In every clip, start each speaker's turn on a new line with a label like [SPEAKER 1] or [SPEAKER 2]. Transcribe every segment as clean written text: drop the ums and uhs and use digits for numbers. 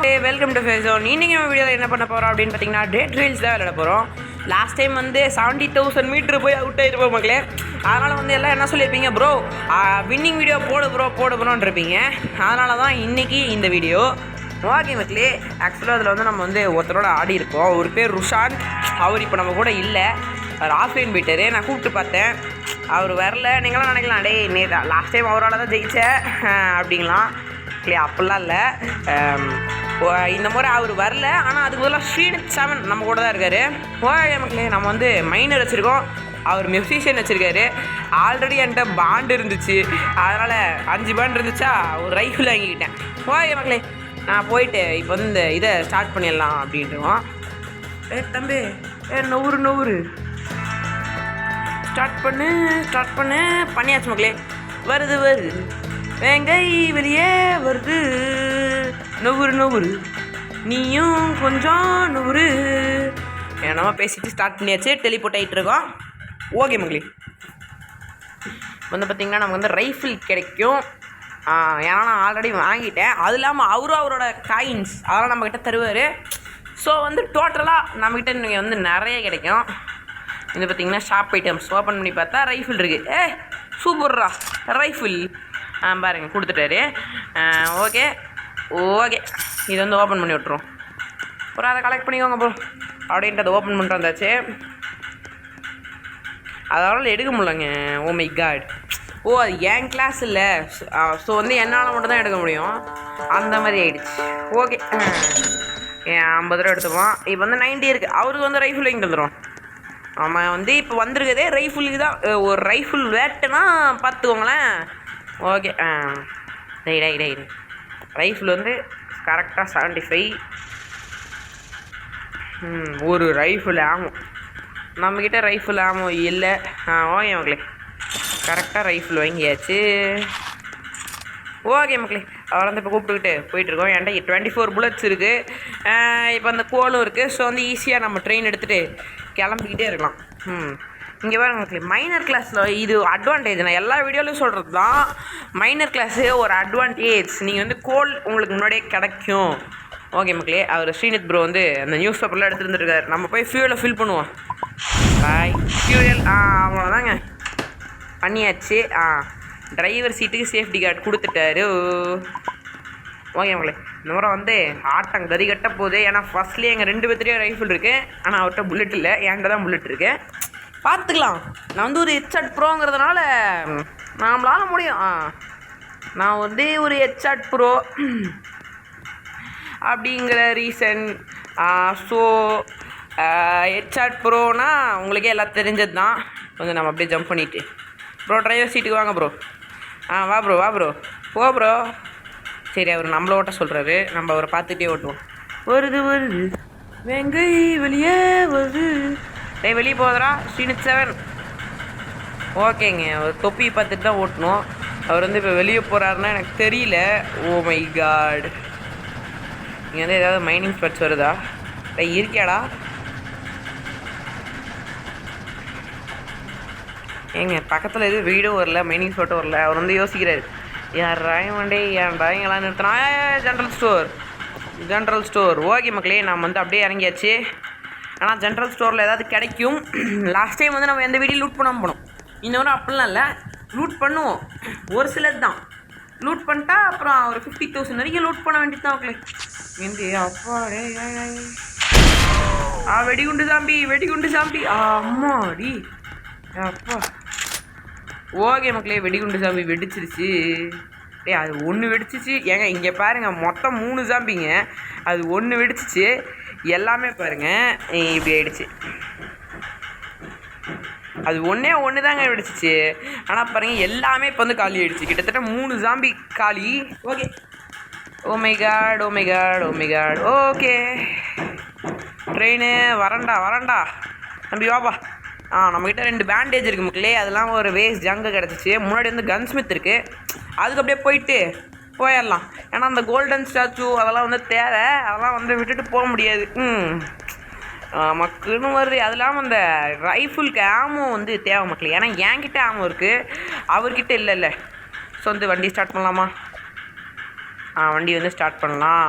[SPEAKER 1] Welcome to ஃபேஸோன். இன்றைக்கி நம்ம வீடியோவில் என்ன பண்ண போகிறோம் அப்படின்னு பார்த்தீங்கன்னா டேட் ரீல்ஸ் தான் விளையாட போகிறோம். லாஸ்ட் டைம் 70,000 மீட்ரு போய் அவுட் ஆகிருப்போம் மக்களே. அதனால் எல்லாம் என்ன சொல்லியிருப்பீங்க, ப்ரோ வின்னிங் வீடியோ போடு ப்ரோன்னு இருப்பீங்க. அதனால தான் இன்றைக்கி இந்த வீடியோ. ஓகே மக்களே, ஆக்சுவலாக அதில் நம்ம ஒருத்தரோட ஆடி இருக்கோம். ஒரு பேர் ருஷான். அவர் இப்போ நம்ம கூட இல்லை, அவர் ஆஃப்லைன் போயிட்டார். நான் கூப்பிட்டு பார்த்தேன், அவர் வரல. நீங்களாம் நினைக்கலாம், டே நீ லாஸ்ட் டைம் அவரால் தான் ஜெயித்தேன் அப்படிங்களாம். இல்லையா, அப்படிலாம் இல்லை. இந்த முறை அவர் வரல. ஆனால் அதுக்கு பதிலாக ஸ்ரீனித் 7 நம்ம கூட தான் இருக்கார். ஓகே மக்களே, நம்ம மைனர் வச்சுருக்கோம், அவர் மியூசிஷியன் வச்சுருக்காரு. ஆல்ரெடி என்கிட்ட பாண்டு இருந்துச்சு, அதனால் 5 பாண்டு இருந்துச்சா ஒரு ரைஃபிள் வாங்கிக்கிட்டேன். ஓகே மக்களே, நான் போயிட்டு இப்போ இந்த இதை ஸ்டார்ட் பண்ணிடலாம் அப்படின்ட்டுவோம். தம்பி நூறு ஸ்டார்ட் பண்ணு பண்ணியாச்சு மக்களே. வருது வெங்கை வெளியே வருது. நூறு நீயும் கொஞ்சம் நூறு என்னமா பேசிட்டு ஸ்டார்ட் பண்ணியாச்சு. டெலிபோர்ட் ஆகிட்டு இருக்கோம். ஓகே மக்களே, பார்த்திங்கன்னா நமக்கு ரைஃபிள் கிடைக்கும். ஏன்னா நான் ஆல்ரெடி வாங்கிட்டேன். அது இல்லாமல் அவரோட காயின்ஸ் அதெல்லாம் நம்மக்கிட்ட தருவார். ஸோ டோட்டலாக நம்மக்கிட்ட இன்றைக்கி நிறைய கிடைக்கும். இது பார்த்திங்கன்னா ஷாப் ஐட்டம்ஸ் ஓப்பன் பண்ணி பார்த்தா ரைஃபிள் இருக்குது. சூப்பர்ரா ரைஃபிள் பாருங்கள், கொடுத்துட்டாரு. ஓகே இது ஓப்பன் பண்ணி விட்ருவோம். அப்புறம் அதை கலெக்ட் பண்ணிக்கோங்க ப்ரோ அப்படின்ட்டு அதை ஓப்பன் பண்ணிட்டு வந்தாச்சு. அதனால் எடுக்க முடியலங்க. Oh my god. அது என் கிளாஸ் இல்லை. ஸோ என்னால் மட்டும் தான் எடுக்க முடியும். அந்த மாதிரி ஆகிடுச்சு. ஓகே, 50 ரூபா எடுத்துப்போம். இப்போ 90 இருக்குது. அவருக்கு ரைஃபிள் வாங்கிட்டு வந்துடும். ஆமாம், இப்போ வந்திருக்கதே ரைஃபிளுக்கு தான். ஒரு ரைஃபிள் வேட்டுனா பார்த்துக்கோங்களேன். ஓகே, ரைஃபிள் கரெக்டாக 75. ஒரு ரைஃபிள் ஆமோ நம்மக்கிட்ட ரைஃபிள் ஆமோ இல்லை. ஓகே மக்களே, கரெக்டாக ரைஃபிள் வாங்கியாச்சு. ஓகே மக்களே, அவரை இப்போ கூப்பிட்டுக்கிட்டு போயிட்டுருக்கோம். என்கிட்ட 24 புல்லட்ஸ் இருக்குது. இப்போ அந்த கோலும் இருக்குது. ஸோ ஈஸியாக நம்ம ட்ரெயின் எடுத்துகிட்டு கிளம்பிக்கிட்டே இருக்கலாம். இங்கே பாருங்க மக்களே, மைனர் கிளாஸில் இது அட்வான்டேஜ். நான் எல்லா வீடியோலையும் சொல்கிறது தான், மைனர் கிளாஸு ஒரு அட்வான்டேஜ். நீங்கள் கோல் உங்களுக்கு முன்னாடியே கிடைக்கும். ஓகே மக்களே, அவர் ஸ்ரீனித் ப்ரோ அந்த நியூஸ் பேப்பர்லாம் எடுத்துகிட்டு இருக்காரு. நம்ம போய் ஃபியூலை ஃபில் பண்ணுவோம். ஃபியூயல் அவ்வளோதாங்க, பண்ணியாச்சு. டிரைவர் சீட்டுக்கு சேஃப்டி கார்டு கொடுத்துட்டாரு. ஓகே மக்களே, இந்த முறை ஆட்டம் கறி கட்ட போகுது. ஏன்னா ஃபஸ்ட்லேயே எங்கள் 2 பேர்த்துலேயே ரைஃபிள் இருக்குது. ஆனால் அவர்கிட்ட புல்லட் இல்லை, என்கிட்ட தான் புல்லட் இருக்குது. பார்த்துக்கலாம். நான் ஒரு ஹெட்ஷாட் ப்ரோங்கிறதுனால நம்மளால முடியும். நான் ஒரு ஹெட்ஷாட் ப்ரோ அப்படிங்கிற ரீசன். ஸோ ஹெட்ஷாட் ப்ரோனா உங்களுக்கே எல்லாம் தெரிஞ்சது தான். நம்ம அப்படியே ஜம்ப் பண்ணிவிட்டு ப்ரோ டிரைவர் சீட்டுக்கு வாங்க ப்ரோ. வா ப்ரோ போ ப்ரோ. சரி, அவர் நம்மளை ஓட்ட சொல்கிறாரு, நம்ம அவரை பார்த்துட்டே ஓட்டுவோம். வருது வெங்கை வெளியே வருது. வெளியே போகுதுரா ஸ்ரீனித் 7. ஓகேங்க, அவர் தொப்பி பார்த்துட்டு தான் ஓட்டணும். அவர் இப்போ வெளியே போகிறாருன்னா எனக்கு தெரியல. ஓ மை காட், இங்கே ஏதாவது மைனிங் ஸ்பாட்ஸ் வருதா? இருக்கியாடா? ஏங்க பக்கத்தில் எதுவும் வீடும் வரல, மைனிங் ஸ்பாட்டும் வரல. அவர் யோசிக்கிறார், யாராயும் வண்டி ஏன்டா இங்கெல்லாம் நிறுத்தினா. General store. ஓகே மக்களே, நம்ம அப்படியே இறங்கியாச்சு. ஆனால் ஜென்ரல் ஸ்டோரில் ஏதாவது கிடைக்கும். லாஸ்ட் டைம் நம்ம எந்த வீடியோ லூட் பண்ணாமல் போனோம். இன்னொரு அப்படிலாம் இல்லை, லூட் பண்ணுவோம். ஒரு சிலது தான் லூட் பண்ணிட்டா அப்புறம் ஒரு 50,000 வரைக்கும் லூட் பண்ண வேண்டியது தான் மக்களே. அப்பாடே வெடிகுண்டு சாம்பி அம்மாடி அப்பா. ஓகே மக்களே, வெடிகுண்டு சாம்பி வெடிச்சிருச்சு. அது ஒன்று வெடிச்சிச்சு. ஏங்க இங்கே பாருங்கள், மொத்தம் 3 சாம்பிங்க. அது ஒன்று வெடிச்சிச்சு. எல்லாமே பாருங்கள் இப்படி ஆகிடுச்சு. அது ஒன்று தாங்க வெடிச்சிச்சு. ஆனால் பாருங்கள் எல்லாமே இப்போ காலி ஆகிடுச்சு. கிட்டத்தட்ட 3 சாம்பி காலி. Okay, oh my god. Okay, train வரண்டா தம்பி வாப்பா. நம்மக்கிட்ட 2 பேண்டேஜ் இருக்குது மக்களே. அதெல்லாம் ஒரு வேஸ்ட் ஜங்கு கிடச்சிச்சு. முன்னாடி கன் ஸ்மித் இருக்குது, அதுக்கு அப்படியே போயிடலாம். ஏன்னா அந்த கோல்டன் ஸ்டாச்சு அதெல்லாம் தேவை. அதெல்லாம் விட்டுட்டு போக முடியாது. மக்குன்னு வருது. அது இல்லாமல் அந்த ரைஃபிளுக்கு ஆமோ தேவை மக்களே. ஏன்னா என்கிட்ட ஆமோ இருக்குது, அவர்கிட்ட இல்லை. ஸோ வண்டி ஸ்டார்ட் பண்ணலாமா? வண்டி ஸ்டார்ட் பண்ணலாம்.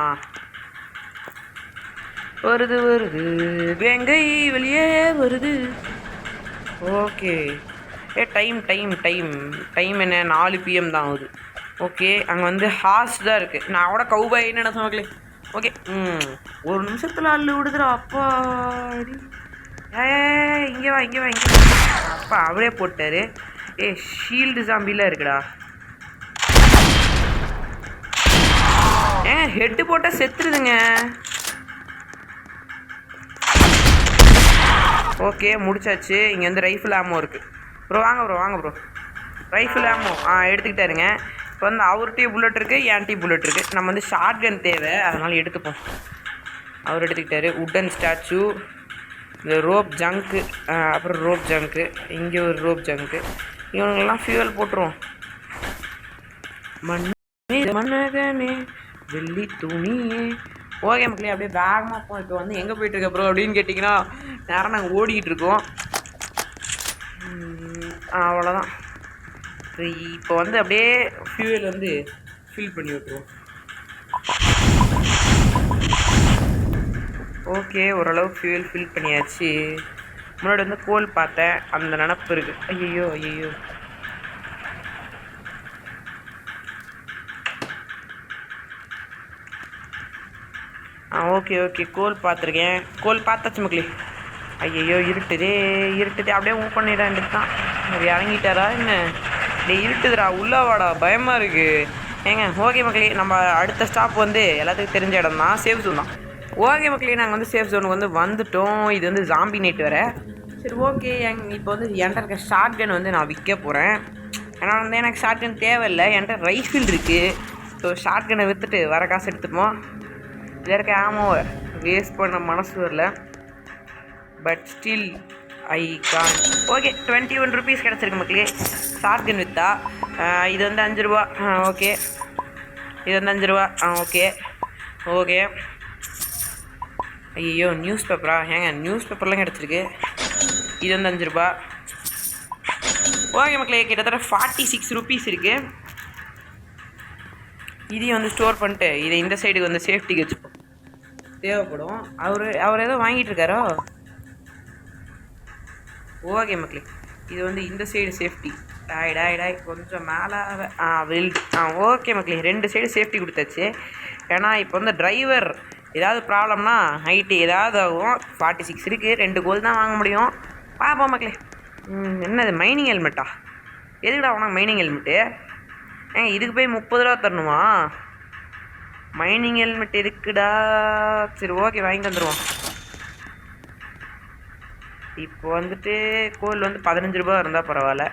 [SPEAKER 1] வருது வருது வேங்கை வெளியே வருது. Okay. Time time time time என்ன 4 PM தான் ஆகுது. ஓகே, அங்கே வந்து ஹார்ஸ் தான் இருக்குது. நான் கூட கௌபாயின்னு என்ன சொன்னாங்களே. ஓகே, 1 நிமிஷத்தில் அள்ளு விடுதுடா அப்பா. இங்கே வா இங்கே வா இங்கே அப்பா அவரே போட்டார். ஷீல்டு ஜாம்பிலாம் இருக்குடா. ஹெட்டு போட்டால் செத்துருதுங்க. ஓகே, முடிச்சாச்சு. இங்கே வந்து ரைஃபிள் ஆமோ இருக்குது. ப்ரோ வாங்க ப்ரோ வாங்க ப்ரோ. ரைஃபிள் ஆமோ எடுத்துக்கிட்டாருங்க. இப்போ வந்து அவர்கிட்டயே புல்லட் இருக்குது, என்கிட்டயும் புல்லட் இருக்குது. நம்ம வந்து ஷார்ட் கன் தேவை, அதனால் எடுத்துப்போம். அவர் எடுத்துக்கிட்டாரு. உட்டன் ஸ்டாச்சு, இந்த ரோப் ஜங்க்கு, அப்புறம் ரோப் ஜங்க்கு, இங்கே ஒரு ரோப் ஜங்க்கு. இவங்கெல்லாம் ஃபியூவல் போட்டுருவோம். மன்னகனே வெள்ளி துணியே. ஓகே மக்களே, அப்படியே வேகமாக போவோம். இப்போ வந்து எங்கே போயிட்டுருக்க ப்ரோ அப்படின்னு கேட்டிங்கன்னா, நேரம் நாங்கள் ஓடிக்கிட்டு இருக்கோம். அவ்வளோதான். இப்போ வந்து அப்படியே ஃபியூவல் வந்து ஃபில் பண்ணி விட்டுருவோம். ஓகே, ஓரளவு ஃபியூவல் ஃபில் பண்ணியாச்சு. முன்னாடி வந்து கோல் பார்த்தேன், அந்த நினப்பு இருக்குது. ஐயோ ஐயோ. ஓகே ஓகே, கோல் பார்த்துருக்கேன். கோல் பார்த்தாச்சு மக்களே. ஐயோ இருட்டுதே இருட்டுதே. அப்படியே மூவ் பண்ணிடான் தான். அது இறங்கிட்டாரா என்ன? டே இருட்டுதுடா, உள்ளே வாடா, பயமாக இருக்குது. ஏங்க ஓகே மக்களே, நம்ம அடுத்த ஸ்டாப் வந்து எல்லாத்துக்கும் தெரிஞ்ச இடம் தான், சேஃப் ஜோன் தான். ஓகே மக்களே, நாங்கள் வந்து சேஃப் ஜோனுக்கு வந்து வந்துவிட்டோம். இது வந்து ஜாம்பி நைட் வேறு. சரி ஓகே, இப்போ வந்து என்கிட்ட இருக்க ஷார்ட் கன் வந்து நான் விற்க போகிறேன். ஏன்னா வந்து எனக்கு ஷார்ட் கன் தேவையில்லை, என்கிட்ட ரைஃபிள் இருக்குது. ஸோ ஷார்ட் கன்னை விற்றுட்டு வர காசு எடுத்துப்போம். இதில் இருக்க ஆமோவை வேஸ்ட் பண்ண மனசு வரல. But still I can't. Okay, 21 rupees கிடச்சிருக்கு மக்களே ஷார்ட் கன் விற்றா. இது வந்து 5 ரூபா. ஓகே, இது வந்து 5 ரூபா. Okay okay. ஐயோ நியூஸ் பேப்பரா? ஏங்க நியூஸ் பேப்பர்லாம் கிடச்சிருக்கு. இது வந்து 5 ரூபா. ஓகே மக்களே, கிட்டத்தட்ட 46 rupees இருக்குது. இதையும் வந்து ஸ்டோர் பண்ணிட்டு இதை இந்த சைடுக்கு வந்து சேஃப்டிக்கு வச்சுப்போம், தேவைப்படும். அவர் ஏதோ வாங்கிட்டு இருக்காரோ. ஓகே மக்களே, இது வந்து இந்த சைடு சேஃப்டி. டாய் கொஞ்சம் மேலே வெல்டு. ஓகே மக்களே, 2 சைடு சேஃப்டி கொடுத்தாச்சு. ஏன்னா இப்போ வந்து டிரைவர் ஏதாவது ப்ராப்ளம்னா ஹைட்டு ஏதாவது ஆகும். 46 இருக்குது, 2 கோல் தான் வாங்க முடியும். பார்ப்போம் மக்களே. என்னது மைனிங் ஹெல்மெட்டா? எதுக்குடா உனக்கு மைனிங் ஹெல்மெட்டு? இதுக்கு போய் 30 ரூபா தரணுமா? மைனிங் ஹெல்மெட் எதுக்குடா? சரி ஓகே, வாங்கி வந்துடுவோம். இப்போ வந்துட்டு கோல் வந்து 15 ரூபா இருந்தால் பரவாயில்ல.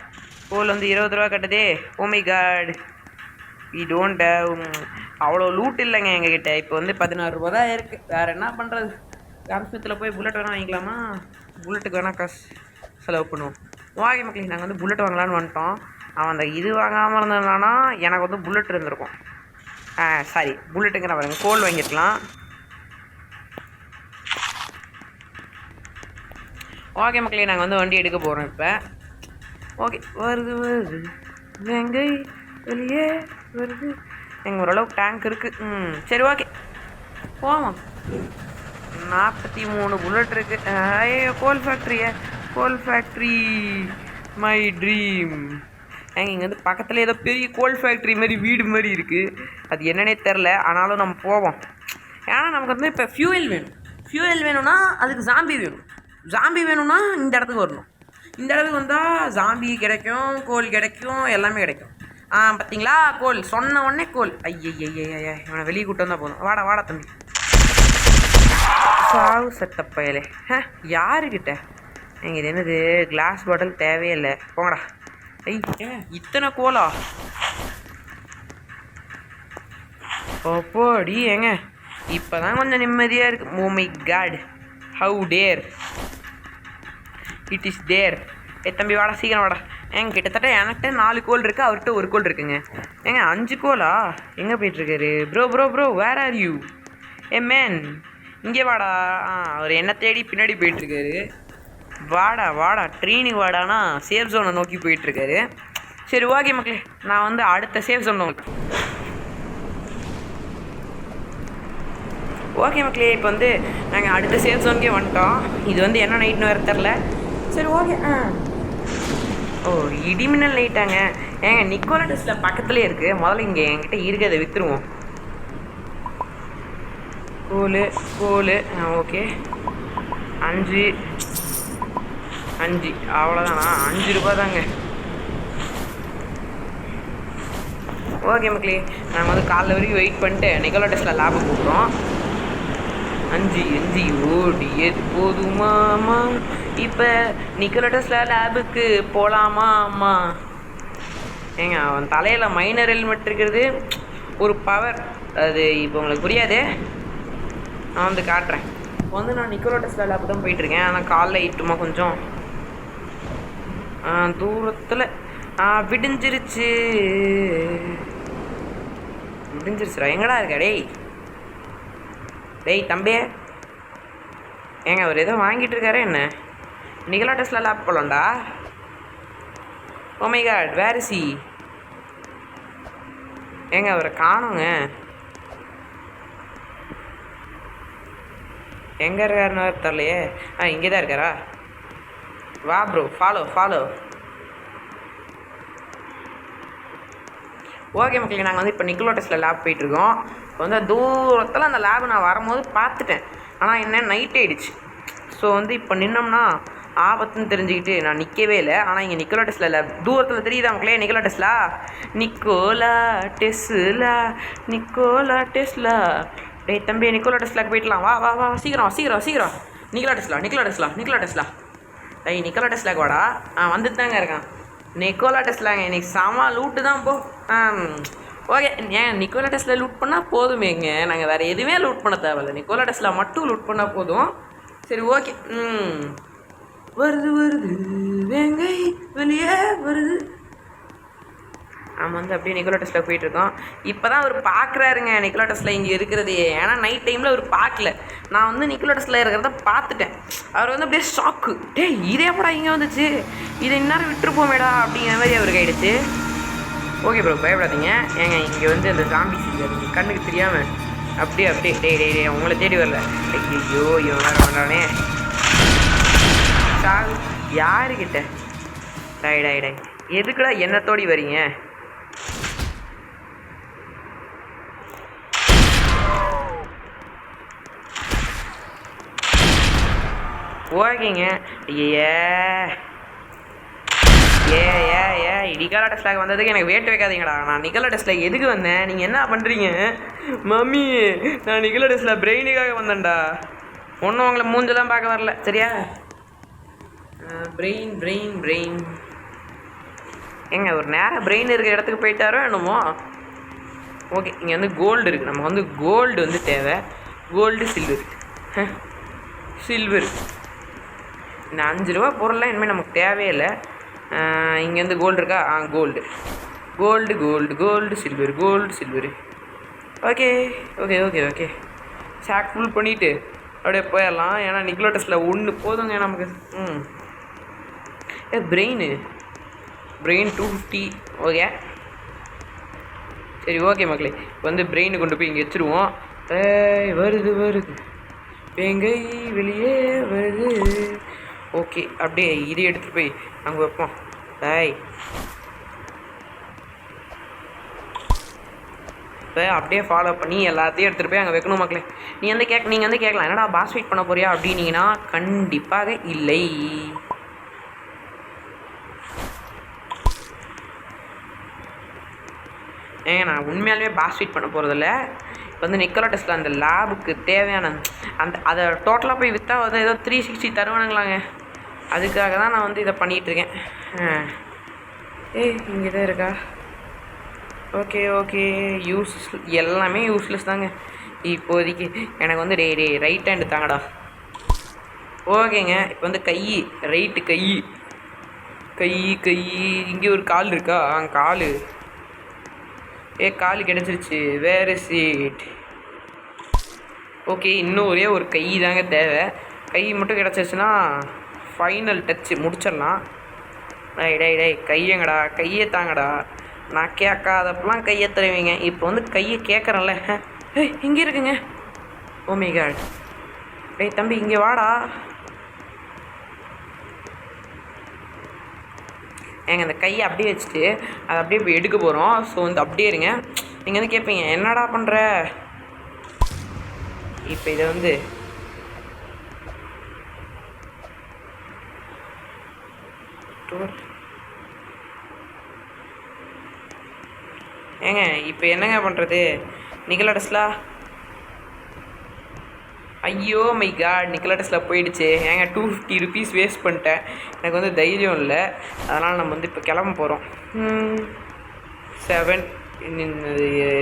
[SPEAKER 1] கோல் வந்து 20 ரூபா கட்டுதே. Oh my god, we don't have அவ்வளோ லூட் இல்லைங்க எங்ககிட்ட. இப்போ வந்து 16 ரூபா தான் இருக்குது. வேறு என்ன பண்ணுறது? கான்ஸ்மித்தில் போய் புல்லட் வேணால் வாங்கிக்கலாமா? புல்லட்டுக்கு வேணால் காசு செலவு பண்ணுவோம். ஓகே மக்களே, நாங்கள் வந்து புல்லட் வாங்கலான்னு வந்துட்டோம். அவன் அந்த இது வாங்காமல் இருந்தானா எனக்கு வந்து புல்லட் இருந்திருக்கும். சாரி, புல்லட்டுங்கிற பாருங்க, கோல் வாங்கிருக்கலாம். ஓகே மக்களே, நாங்கள் வந்து வண்டி எடுக்க போகிறோம் இப்போ. ஓகே, வருது வருது வெங்கை வெளியே வருது. எங்கள் ஓரளவுக்கு டேங்க் இருக்குது. சரி ஓகே போவோம். 43 புல்லட் இருக்குது. ஐயோ கோல் ஃபேக்ட்ரி மை ட்ரீம். இங்கே வந்து பக்கத்தில் ஏதோ பெரிய கோல் ஃபேக்ட்ரி மாதிரி வீடு மாதிரி இருக்குது. அது என்னன்னே தெரில, ஆனாலும் நம்ம போவோம். ஏன்னா நமக்கு வந்து இப்போ ஃபியூயல் வேணும்னா அதுக்கு ஜாம்பி வேணும்னா இந்த இடத்துக்கு வரணும். இந்த இடத்துக்கு வந்தால் ஜாம்பி கிடைக்கும், கோல் கிடைக்கும், எல்லாமே கிடைக்கும். பார்த்தீங்களா, கோல் சொன்ன உடனே கோல். ஐயய்யா, இவனை வெளியே கூட்டு வந்தால் போதும். வாடா தம்பி. சாவு சட்டப்பயலே. யாருக்கிட்ட இது என்னது? கிளாஸ் பாட்டில் தேவையில்லை, போங்கடா. இத்தனை கோலா? அப்போடி இப்போ தான் கொஞ்சம் நிம்மதியாக இருக்குது. Oh my god, how dare it is there. தம்பி வாடா, சீக்கிரம் வாடா. கிட்டத்தட்ட என்கிட்ட 4 கோல் இருக்குது, அவர்கிட்ட 1 கோல் இருக்குங்க. 5 கோலா? எங்கே போயிட்டுருக்காரு? Bro where are you? Man இங்கே வாடா. அவர் என்ன தேடி பின்னாடி போயிட்டுருக்காரு. வாடா ட்ரெயினுக்கு வாடானா சேஃப் ஜோனை நோக்கி போயிட்டுருக்காரு. சரி ஓகே மக்களே, நான் வந்து அடுத்த சேஃப் ஜோன் உங்களுக்கு ஓகே மக்களே, இப்போ வந்து நாங்கள் அடுத்த சேஃப் ஜோனுக்கே வந்துட்டோம். இது வந்து என்ன நைட்னு வேறு தெரில. சரி ஓகே. ஓ, இடிமின்னல் நைட்டாங்க. ஏங்க நிக்கோலா டெஸ்லா பக்கத்துலேயே இருக்குது. முதல்ல இங்கே என்கிட்ட இருக்குது, அதை விற்றுருவோம். கோலு ஓகே. 5 அவ்வளோதானா? 5 ரூபா தாங்க. ஓகே மக்களே, நாங்கள் வந்து காலைல வரைக்கும் வெயிட் பண்ணிட்டு நிக்கோலா டெஸ்லா லேபுக்கு கூப்பிட்றோம். 5 ஓடியது போதுமாமா, இப்போ நிக்கோலா டெஸ்லா லேபுக்கு போகலாமாம்மா. ஏங்க அவன் தலையில் மைனர் ஹெல்மெட் இருக்கிறது ஒரு பவர். அது இப்போ உங்களுக்கு புரியாது, நான் வந்து காட்டுறேன். இப்போ வந்து நான் நிக்கோலா டெஸ்லா லேபு தான் போயிட்டுருக்கேன். ஆனால் காலைல இட்டுமா கொஞ்சம் தூரத்தில் விடிஞ்சிருச்சுடா. எங்கடா இருக்க? டேய் தம்பி, ஏங்க அவர் ஏதோ வாங்கிட்டு இருக்காரு. என்ன நிக்கோலா டெஸ்லா லேப் போகலாம்டா. Oh my god, where is he? ஏங்க அவரை காணுங்க. எங்கே இருக்காருன்னு தெரியலையே. இங்கே தான் இருக்காரா? வா ப்ரோ, ஃபாலோ. ஓகே மக்களே, நாங்கள் வந்து இப்போ நிக்கோலா டெஸ்லா லேப் போயிட்டுருக்கோம். இப்போ வந்து தூரத்தில் அந்த லேபு நான் வரும்போது பார்த்துட்டேன். ஆனால் என்ன நைட் ஆகிடுச்சு. ஸோ வந்து இப்போ நின்னோம்னா ஆபத்துன்னு தெரிஞ்சுக்கிட்டு நான் நிற்கவே இல்லை. ஆனால் இங்கே நிக்கோலா டெஸ்லா லேப் தூரத்தில் தெரியுதா மக்களே? Nikola Tesla. டேய் தம்பி, நிக்கோலா டெஸ்லாக்கு போயிடலாம். வா சீக்கிரம். Nikola Tesla. டேய் நிக்கோலா டெஸ்லாக்கு வாடா. வந்துட்டு தாங்க இருக்கான். நிக்கோலா டெஸ்லாங்க இன்னைக்கு செம லூட்டு தான் போ. ஓகே, ஏன் நிக்கோலா டெஸ்லா லூட் பண்ணால் போதுமேங்க. நாங்கள் வேறு எதுவுமே லூட் பண்ண தேவையில்லை, நிக்கோலா டெஸ்லா மட்டும் லூட் பண்ணால் போதும். சரி ஓகே. வருது வேங்கை வெளியே வருது. நம்ம வந்து அப்படியே நிக்கோலா டெஸ்லா போயிட்டுருக்கோம். இப்போ தான் அவர் பார்க்குறாருங்க நிக்கோலா டெஸ்லா இங்கே இருக்கிறது. ஏன்னா நைட் டைமில் அவர் பார்க்கல. நான் வந்து நிக்கோலா டெஸ்லா இருக்கிறத பார்த்துட்டேன். அவர் வந்து அப்படியே ஷாக்கு. டேய் இதே படா இங்கே வந்துச்சு, இதை இந்நேரம் விட்டுருப்போமேடா அப்படிங்கிற மாதிரி அவருக்கு ஆகிடுச்சு. ஓகே ப்ரோ, பயப்படாதீங்க. ஏங்க இங்கே வந்து அந்த ஜாம்பி சீசன் கண்ணுக்கு தெரியாமல் அப்படியே டே உங்களை தேடி வரல. ஐயோ இவன் வேறு பண்ணுறானே. யாருக்கிட்ட? டை எதுக்குடா என்னத்தோடி வரீங்க? ஓகேங்க. நிக்கோலா டெஸ்லாக்கு வந்ததுக்கு எனக்கு வேட்டு வைக்காதீங்கடா. நான் நிக்கோலா டெஸ்லா எதுக்கு வந்தேன்? நீங்கள் என்ன பண்ணுறீங்க? மம்மி, நான் நிக்கோலா டெஸ்லா பிரெயினுக்காக வந்தேன்டா. ஒன்றும் உங்களை மூஞ்செல்லாம் பார்க்க வரல, சரியா? பிரெயின் ஏங்க ஒரு நேரம் பிரெயின் இருக்கிற இடத்துக்கு போயிட்டாரோ என்னமோ. ஓகே, இங்கே வந்து கோல்டு இருக்குது. நமக்கு வந்து கோல்டு வந்து தேவை. கோல்டு சில்வர் இந்த 5 ரூபா பொருள்லாம் இனிமேல் நமக்கு தேவையில்லை. இங்கே வந்து கோல்டு இருக்கா? Gold silver. ஓகே. சாக் ஃபுல் பண்ணிவிட்டு அப்படியே போயிடலாம். ஏன்னா நிக்கோலா டெஸ்லா 1 போதுங்க நமக்கு. பிரெயின் 250. ஓகே சரி ஓகே மக்களே, இப்போ வந்து பிரெயினை கொண்டு போய் இங்கே வச்சுருவோம். வருது எங்கை வெளியே வருது. ஓகே, அப்படியே இதை எடுத்துகிட்டு போய் அங்கே வைப்போம். இப்போ அப்படியே ஃபாலோ பண்ணி எல்லாத்தையும் எடுத்துகிட்டு போய் அங்கே வைக்கணும் மக்களே. நீங்கள் வந்து கேட்கலாம், என்னடா பாஸ் ஃபைட் பண்ண போறியா அப்படின்னீங்கன்னா கண்டிப்பாக இல்லை. நான் உண்மையாலுமே பாஸ் ஃபைட் பண்ண போகிறதில்ல. இப்போ வந்து நிக்கோலா டெஸ்லா அந்த லேபுக்கு தேவையான அதை டோட்டலாக போய் விற்றா வந்து ஏதோ 360 தருவானுங்களாங்க. அதுக்காக தான் நான் வந்து இதை பண்ணிகிட்ருக்கேன். இங்கே தான் இருக்கா? ஓகே எல்லாமே யூஸ்லெஸ் தாங்க இப்போதைக்கு. எனக்கு வந்து ரைட் ஹேண்டு தாங்கடா. ஓகேங்க, இப்போ வந்து ரைட்டு கை இங்கே ஒரு கால் இருக்கா? கால் கிடச்சிருச்சு. Where is it? ஓகே, இன்னும் ஒரே ஒரு கை தாங்க தேவை. கை மட்டும் கிடச்சிருச்சுன்னா ஃபைனல் டச்சு முடிச்சிடலாம். டேய் கையங்கடா, கையை தாங்கடா. நான் கேட்காதப்பெல்லாம் கையை தருவீங்க. இப்போ வந்து கையை கேட்குறேன்ல. இங்கே இருக்குங்க. Oh my god. டேய் தம்பி இங்கே வாடா. ஏங்க அந்த கையை அப்படியே வச்சுட்டு அதை அப்படியே இப்போ எடுக்க போகிறோம். ஸோ வந்து அப்படியே இருங்க. நீங்கள் வந்து கேட்பீங்க என்னடா பண்ணுற. இப்போ இதை வந்து ஏங்க இப்போ என்னங்க பண்ணுறது நிக்கலா டெஸ்லா. ஐயோ மை காட் நிக்கலா டெஸ்லா போயிடுச்சு. ஏங்க 250 ருபீஸ் வேஸ்ட் பண்ணிட்டேன். எனக்கு வந்து தைரியம் இல்லை. அதனால் நம்ம வந்து இப்போ கிளம்ப போகிறோம். 7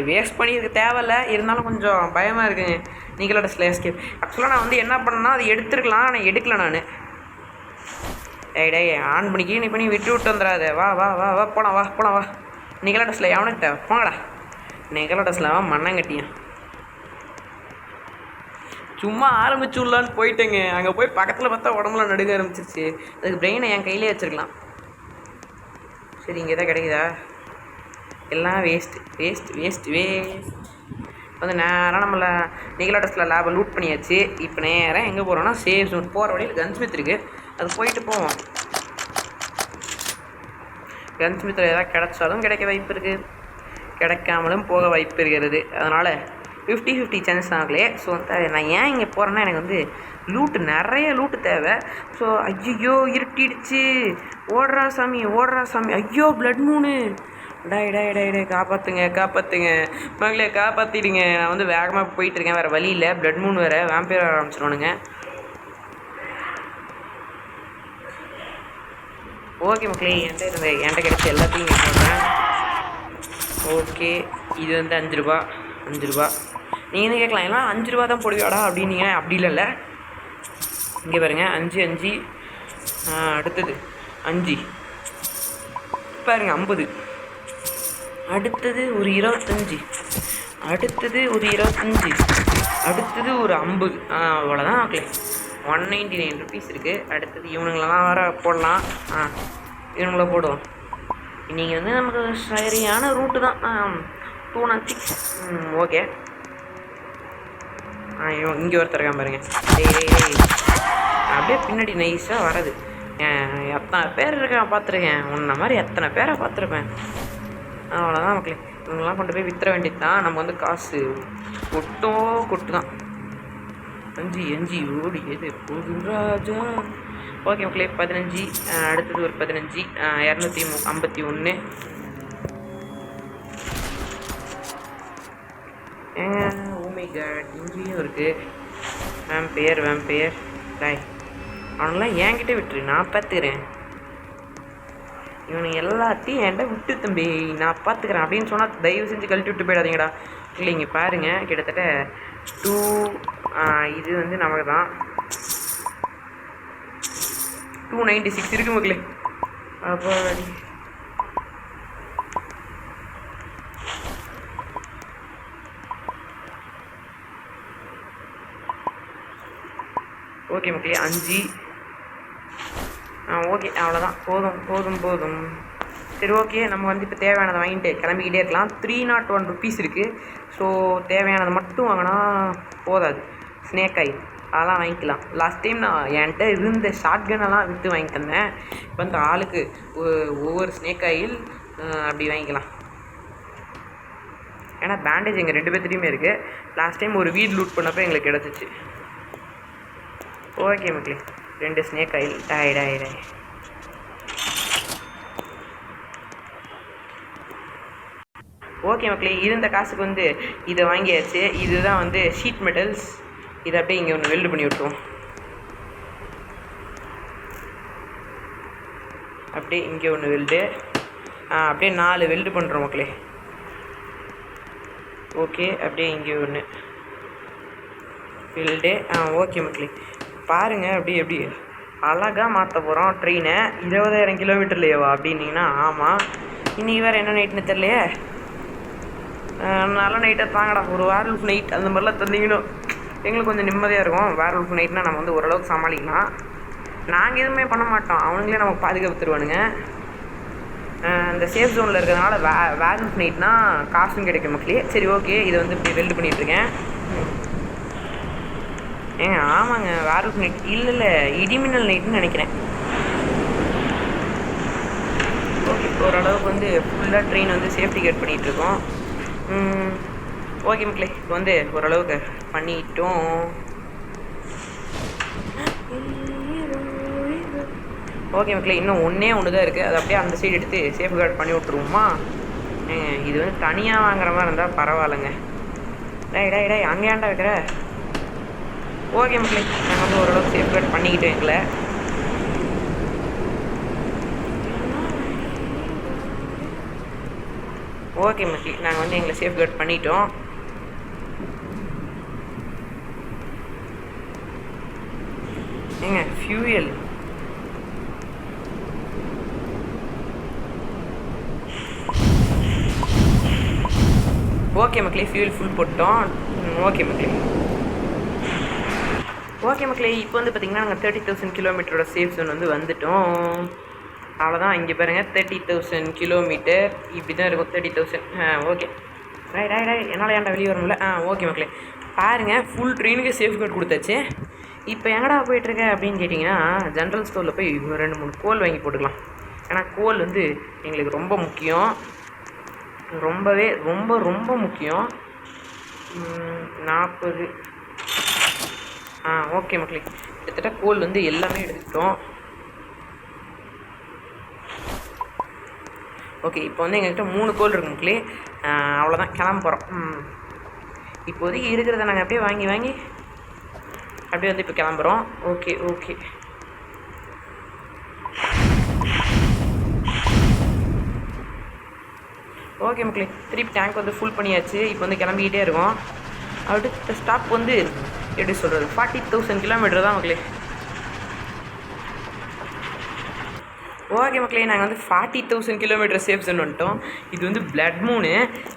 [SPEAKER 1] வேஸ்ட் பண்ணியிருக்க தேவையில்லை. இருந்தாலும் கொஞ்சம் பயமாக இருக்குங்க நிக்கலா டெஸ்லா எஸ்கேப். ஆக்சுவலாக நான் வந்து என்ன பண்ணேன்னா அது எடுத்துருக்கலாம். ஆனால் எடுக்கலை நான். டே ஆன் பண்ணிக்கி நீ பண்ணி விட்டு வந்துடாத. வா வா வா வா போலாம் வா போலாம் வா. நிக்கலா டெஸ்லா எவனுக்கிட்ட போங்கடா. நிக்கலா டெஸ்லா மண்ணங்கட்டியன். சும்மா ஆரம்பிச்சுடலான்னு போயிட்டேங்க. அங்கே போய் பக்கத்தில் பார்த்தா உடம்புலாம் நடுங்க ஆரம்பிச்சிருச்சு. அதுக்கு பிரெயினை என் கையிலே வச்சுருக்கலாம். சரி இங்கே தான் கிடைக்குதா. எல்லாம் வேஸ்ட் வந்து நேராக நம்மளை நிக்கலா டெஸ்லா லேபை லூட் பண்ணியாச்சு. இப்போ நேராக எங்கே போகிறோன்னா சேஃப் ஜோன். போகிற வழியில் கன்ஸ்மித் இருக்குது. அது போயிட்டு போவோம். கன்ஸ்மித்தில் ஏதாவது கிடைச்சாலும் கிடைக்க வாய்ப்பு இருக்குது, கிடைக்காமலும் போக வாய்ப்பு இருக்கிறது. அதனால் 50-50 சான்ஸ் ஆகலையே. ஸோ வந்து நான் ஏன் இங்கே போகிறேன்னா எனக்கு வந்து நிறைய லூட்டு தேவை. ஸோ ஐயோ இருட்டிடுச்சு. ஓடுறா சாமி. ஐயோ பிளட் மூணு. டை காப்பாற்றுங்க மகளே காப்பாற்றிடுங்க. நான் வந்து வேகமாக போயிட்டுருக்கேன். வேறு வழி இல்லை. பிளட் மூணு வேறு வேம்பேர் ஆரம்பிச்சிடுவானுங்க. ஓகே மக்களே என்கிட்ட கிடைச்ச எல்லாத்தையும் சொல்கிறேன். ஓகே இது வந்து 5 ரூபா. நீங்கள் என்ன கேட்கலாம் எல்லாம் 5 ரூபா தான் போடுவியாடா அப்படின்னீங்க. அப்படி இல்லைல்ல. இங்கே பாருங்க 5 அடுத்தது 5 பாருங்க 50. அடுத்தது ஒரு 25. அடுத்தது ஒரு 25. அடுத்தது ஒரு 50. அவ்வளோதான் மக்களே. 199 ருபீஸ் இருக்குது. அடுத்தது இவனுங்களெல்லாம் வேறு போடலாம். இவனுங்கள போடுவோம். நீங்கள் வந்து நமக்கு சரியான ரூட்டு தான். 206. ஓகே. இங்கே ஒருத்தர் இருக்கான் பாருங்க. அப்படியே பின்னாடி நைஸாக வரது. எத்தனை பேர் இருக்கான் பார்த்துருக்கேன். உன்ன மாதிரி எத்தனை பேரை பார்த்துருப்பேன். அவ்வளோதான் மக்களே. இவங்கெல்லாம் கொண்டு போய் வித்துற வேண்டியது தான். நம்ம வந்து காசு கொட்டு தான். 5 ஓடியது போதும் ராஜா. ஓகே மக்களே 15. அடுத்தது ஒரு 15. 251. ஓமை காட் இங்கேயும் இருக்குது. வேம்பையர் டாய். அவனெல்லாம் என்கிட்ட விட்டுரு, நான் பார்த்துக்கிறேன். இவனை எல்லாத்தையும் என்கிட்ட விட்டு தம்பி நான் பார்த்துக்கிறேன் அப்படின்னு சொன்னால் தயவு செஞ்சு கழட்டி விட்டு போயிடாதீங்கடா. இல்லை இங்கே பாருங்கள் கிட்டத்தட்ட 2 இது வந்து நமக்கு தான் 296 இருக்குது மக்களே. அப்போ ஓகே மக்களே 5. ஓகே அவ்வளோதான். போதும். சரி ஓகே நம்ம வந்து இப்போ தேவையானதை வாங்கிட்டு கிளம்பிக்கிட்டே இருக்கலாம். 301 ருபீஸ் இருக்குது. ஸோ தேவையானதை மட்டும் வாங்கினா போதாது. ஸ்னேக் ஆயில் அதெல்லாம் வாங்கிக்கலாம். லாஸ்ட் டைம் நான் என்கிட்ட இருந்த ஷார்ட் கன்னெல்லாம் விற்று வாங்கி தந்தேன். இப்போ வந்து ஆளுக்கு ஒவ்வொரு ஸ்னேக் ஆயில் அப்படி வாங்கிக்கலாம். ஏன்னா பேண்டேஜ் எங்கள் 2 பேர்த்துலேயுமே இருக்குது. லாஸ்ட் டைம் ஒரு வீடு லூட் பண்ணப்போ எங்களுக்கு கிடச்சிச்சு. ஓகே மக்களே 2 ஸ்னேக் ஆயில் டாய். ஓகே மக்களே இருந்த காசுக்கு வந்து இதை வாங்கியாச்சு. இதுதான் வந்து ஷீட் மெட்டல்ஸ். இதை அப்படியே இங்கே ஒன்று வெல்டு பண்ணி விட்டுருவோம். அப்படியே இங்கே ஒன்று வெல்டு. அப்படியே 4 வெல்டு பண்ணுறோம் மக்களே. ஓகே அப்படியே இங்கே ஒன்று வெல்டு. ஓகே மக்களே பாருங்கள் எப்படி அழகாக மாற்ற போகிறோம் ட்ரெயினை. 20,000 கிலோமீட்டர்லையேவா அப்படின்னீங்கன்னா ஆமாம். இன்றைக்கி வேறு என்ன நைட்டுன்னு தெரியலையே. நல்ல நைட்டை தாங்கடா. ஒரு வேர்வல்ஃப் நைட் அந்த மாதிரிலாம் தந்தீங்கன்னா எங்களுக்கு கொஞ்சம் நிம்மதியாக இருக்கும். வேர்வல்ஃப் நைட்னால் நம்ம வந்து ஓரளவுக்கு சமாளிக்கலாம். நாங்கள் எதுவுமே பண்ண மாட்டோம், அவங்களே நமக்கு பாதுகாப்பு தருவானுங்க. இந்த சேஃப் ஜோனில் இருக்கிறதுனால வேர்வல்ஃப் நைட்னால் காசும் கிடைக்கும் மக்களே. சரி ஓகே இதை வந்து இப்படி வெல்டு பண்ணிகிட்ருக்கேன். ஏங்க ஆமாங்க வேர்வுல்ஃப் நைட் இல்லை இடிமின்னல் நைட்டுன்னு நினைக்கிறேன். ஓகே ஓரளவுக்கு வந்து ஃபுல்லாக ட்ரெயின் வந்து சேஃப்டி கேட் பண்ணிகிட்ருக்கோம். ஓகே மக்களே இப்போ வந்து ஓரளவுக்கு பண்ணிட்டோம். ஓகே மக்களே இன்னும் ஒன்று தான் இருக்குது. அது அப்படியே அந்த சைடு எடுத்து சேஃப் கார்டு பண்ணி விட்ருவோமா? இது வந்து தனியாக வாங்குற மாதிரி இருந்தால் பரவாயில்லைங்க. டேய் அங்கே ஏன்டா வைக்கிற? ஓகே மக்களே நாங்கள் வந்து ஓரளவுக்கு சேஃப் கார்டு பண்ணிக்கிட்டோம் எங்களை. ஓகே மக்களே நாங்கள் வந்து எங்களை சேஃப் கார்டு பண்ணிட்டோம். ஏங்க ஃபியூயல் ஓகே மக்களே ஃபியூல் ஃபுல் போட்டோம். ஓகே மக்களே இப்போ வந்து பார்த்திங்கன்னா நாங்கள் 30,000 கிலோமீட்டரோட சேஃப் ஜோன் வந்து வந்துட்டோம். அவ்வளோதான். இங்கே பாருங்கள் 30,000 கிலோமீட்டர் இப்படி தான் இருக்கும். 30,000 ஓகே ரைட் என்னால் ஏன்டா வெளியே வரணும்ல. ஓகே மக்களே பாருங்கள் ஃபுல் ட்ரெயினுக்கு சேஃப் கார்டு கொடுத்தாச்சு. இப்போ எங்கடா போயிட்டுருக்க அப்படின்னு கேட்டிங்கன்னா ஜென்ரல் ஸ்டோரில் போய் 2-3 கோல் வாங்கி போட்டுக்கலாம். ஏன்னா கோல் வந்து எங்களுக்கு ரொம்ப முக்கியம், ரொம்ப முக்கியம். 40 ஓகே மக்களே கிட்டத்தட்ட கோல் வந்து எல்லாமே எடுத்துக்கிட்டோம். ஓகே இப்போ வந்து எங்கள்கிட்ட 3 கோல் இருக்கு மக்களே. அவ்வளோதான் கிளம்ப போகிறோம். இப்போதைக்கு இருக்கிறத நாங்கள் அப்படியே வாங்கி அப்படியே வந்து இப்போ கிளம்புறோம். ஓகே மக்களே திருப்பி டேங்க் வந்து ஃபுல் பண்ணியாச்சு. இப்போ வந்து கிளம்பிக்கிட்டே இருக்கோம். அடுத்த ஸ்டாப் வந்து எப்படி சொல்கிறது 40,000 கிலோமீட்டர் தான் மக்களே. ஓகே மக்களே நாங்கள் வந்து 40,000 கிலோமீட்டர் சேஃப் ஜோன் வந்துட்டோம். இது வந்து பிளட் மூனு,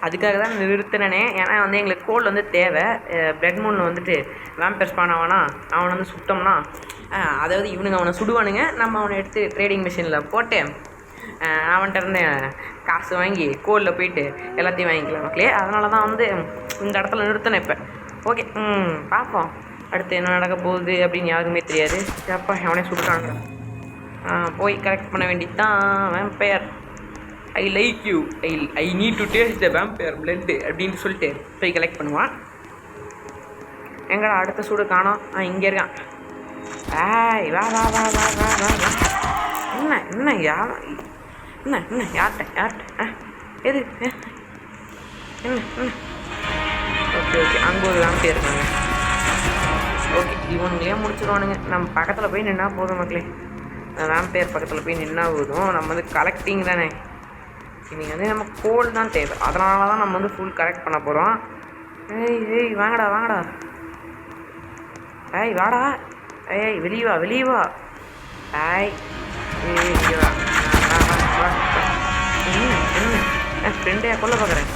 [SPEAKER 1] அதுக்காக தான் நிறுத்தினே. ஏன்னா வந்து எங்களுக்கு கோல் வந்து தேவை. பிளட் மூனில் வந்துட்டு வேம்பர் ஸ்பான் ஆவானா, அவனை வந்து சுட்டோம்னா அதாவது இவனுங்க அவனை சுடுவானுங்க, நம்ம அவனை எடுத்து ட்ரேடிங் மிஷினில் போட்டு அவன்கிட்ட இருந்து காசு வாங்கி கோலில் போயிட்டு எல்லாத்தையும் வாங்கிக்கலாம் மக்களே. அதனால தான் வந்து இந்த இடத்துல நிறுத்தினேன் இப்போ. ஓகே பார்ப்போம் அடுத்து என்ன நடக்க போகுது அப்படின்னு யாருக்குமே தெரியாது. அப்பா அவனே சுட்டுறாங்க. போய் கரெக்ட் பண்ண வேண்டியது தான். Vampire I like you, I need to taste the vampire blood அப்படின்னு சொல்லிட்டு போய் கலெக்ட் பண்ணுவான். எங்கடா அடுத்த சூடு காணோம்? இங்கே இருக்கான். வா வா வா வா வா வா வா. என்ன யார்கிட்ட எது என்ன ஓகே அங்கே ஒரு வேம்பயர் இருக்காங்க. ஓகே இவனுங்களே முடிச்சிடுவானுங்க. நம்ம பக்கத்தில் போய் நின்னா போதும் மக்களே. வேம்பயர் பக்கத்தில் போய் நின்னா போதும். நம்ம வந்து கலெக்டிங் தானே, இன்றைக்கி வந்து நம்ம கோல் தான் தேவை. அதனால தான் நம்ம வந்து ஃபுல் கலெக்ட் பண்ண போகிறோம். வாங்கடா வாடா வெளியே வா என்ன ஃப்ரெண்டையா கொல்ல பார்க்குறேன்.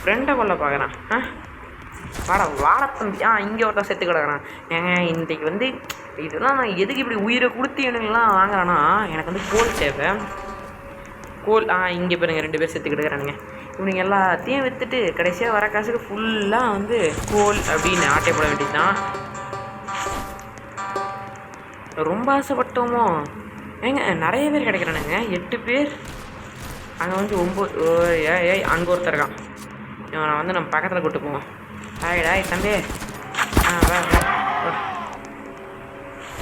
[SPEAKER 1] ஃப்ரெண்டை கொல்ல பார்க்குறான். வாடத்தம்பி இங்கே ஒருத்தன் செத்து கிடக்குறான். ஏங்க இன்றைக்கி வந்து இதெல்லாம் நான் எதுக்கு இப்படி உயிரை கொடுத்து எனக்குலாம் வாங்குறான்னா, எனக்கு வந்து கோல் தேவை. கோல் இங்கே பாருங்க 2 பேர் செத்து கிடக்குறானுங்க. இவனுங்க எல்லாத்தையும் விற்றுட்டு கடைசியாக வர காசுக்கு ஃபுல்லாக வந்து கோல் அப்படின்னு ஆட்டை போட வேண்டியது தான். ரொம்ப ஆசைப்பட்டோமோ ஏங்க நிறைய பேர் கிடைக்கிறானுங்க. 8 பேர். அங்கே வந்து 9 அங்கே ஒருத்தர் இருக்கான். இவனை வந்து நம்ம பக்கத்தில் கூப்பிட்டு போவோம். டாய் தம்பி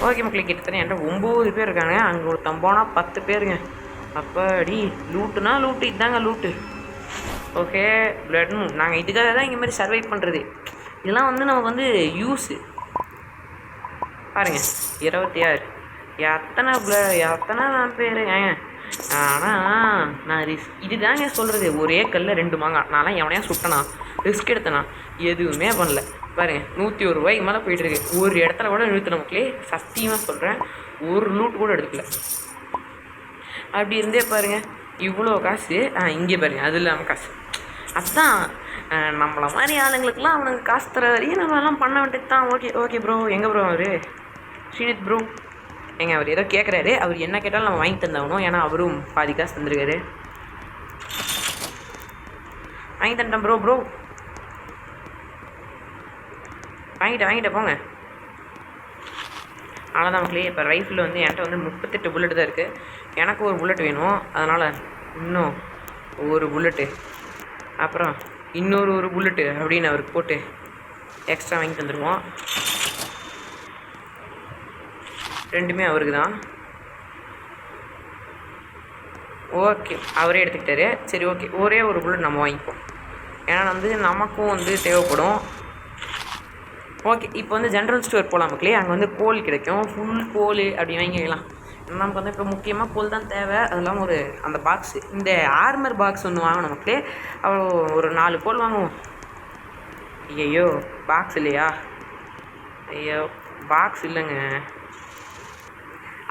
[SPEAKER 1] ஓகே மக்களுக்கு கிட்டத்தட்ட என்கிட்ட 9 பேர் இருக்காங்க. அங்கே ஒருத்தன் போனால் 10 பேருங்க. அப்படி லூட்டுனா லூட்டு, இதுதாங்க லூட்டு. ஓகே பிளட் மூன் நாங்கள் இதுக்காக தான் இங்கே மாதிரி சர்வை பண்ணுறது. இதெல்லாம் வந்து நமக்கு வந்து யூஸு பாருங்கள். 26 எத்தனை பேர் ஏங்க. ஆனால் நான் இதுதாங்க சொல்கிறது, ஒரே கல்லில் 2 மாங்காய். நான்லாம் எவனையா சுட்டனா, ரிஸ்க் எடுத்தனா, எதுவுமே பண்ணல. பாருங்கள் 101 ரூபாய்க்கு மேலே போயிட்டுருக்கு. ஒரு இடத்துல கூட நிறுத்தின மக்களே, சத்தியமாக சொல்கிறேன், ஒரு லூட் கூட எடுக்கல. அப்படி இருந்தே பாருங்கள் இவ்வளோ காசு. இங்கே பாருங்கள் அது இல்லாமல் காசு. அதுதான் நம்மளை மாதிரி ஆளுங்களுக்கெல்லாம் அவனுக்கு காசு தர வரையும் நம்ம எல்லாம் பண்ண வேண்டியது தான். Okay bro. எங்கே ப்ரோ அவர் ஸ்ரீனித் ப்ரோ ஏங்க அவர் ஏதோ கேட்குறாரு, அவர் என்ன கேட்டாலும் நம்ம வாங்கி தந்தாகணும். ஏன்னா அவரும் பாதி காசு தந்துருக்காரு. வாங்கி தந்தேன் ப்ரோ. வாங்கிட்டேன் போங்க. அவ்வளோதான் மக்களே. இப்போ ரைஃபிள் வந்து என்கிட்ட வந்து 38 புல்லட் தான் இருக்குது. எனக்கு ஒரு புல்லட் வேணும். அதனால் இன்னும் ஒரு புல்லட்டு, அப்புறம் இன்னொரு புல்லட்டு அப்படின்னு அவருக்கு போட்டு எக்ஸ்ட்ரா வாங்கி தந்துடுவோம். ரெண்டுமே அவருக்கு தான். ஓகே, அவரே எடுத்துக்கிட்டாரு. சரி ஓகே, ஒரே ஒரு புல்லட் நம்ம வாங்கிப்போம். ஏன்னா வந்து நமக்கும் வந்து தேவைப்படும். ஓகே, இப்போ வந்து ஜென்ரல் ஸ்டோர் போகலாம் மக்களே. அங்கே வந்து கோல் கிடைக்கும், ஃபுல் கோல் அப்படி வாங்கிக்கலாம். நமக்கு வந்து இப்போ முக்கியமாக கோல் தான் தேவை. அதெல்லாம் ஒரு அந்த பாக்ஸு, இந்த ஆர்மர் பாக்ஸ் ஒன்று வாங்கணும் மக்களே. ஒரு 4 கோல் வாங்குவோம். ஐயோ பாக்ஸ் இல்லையா? ஐயோ பாக்ஸ் இல்லைங்க.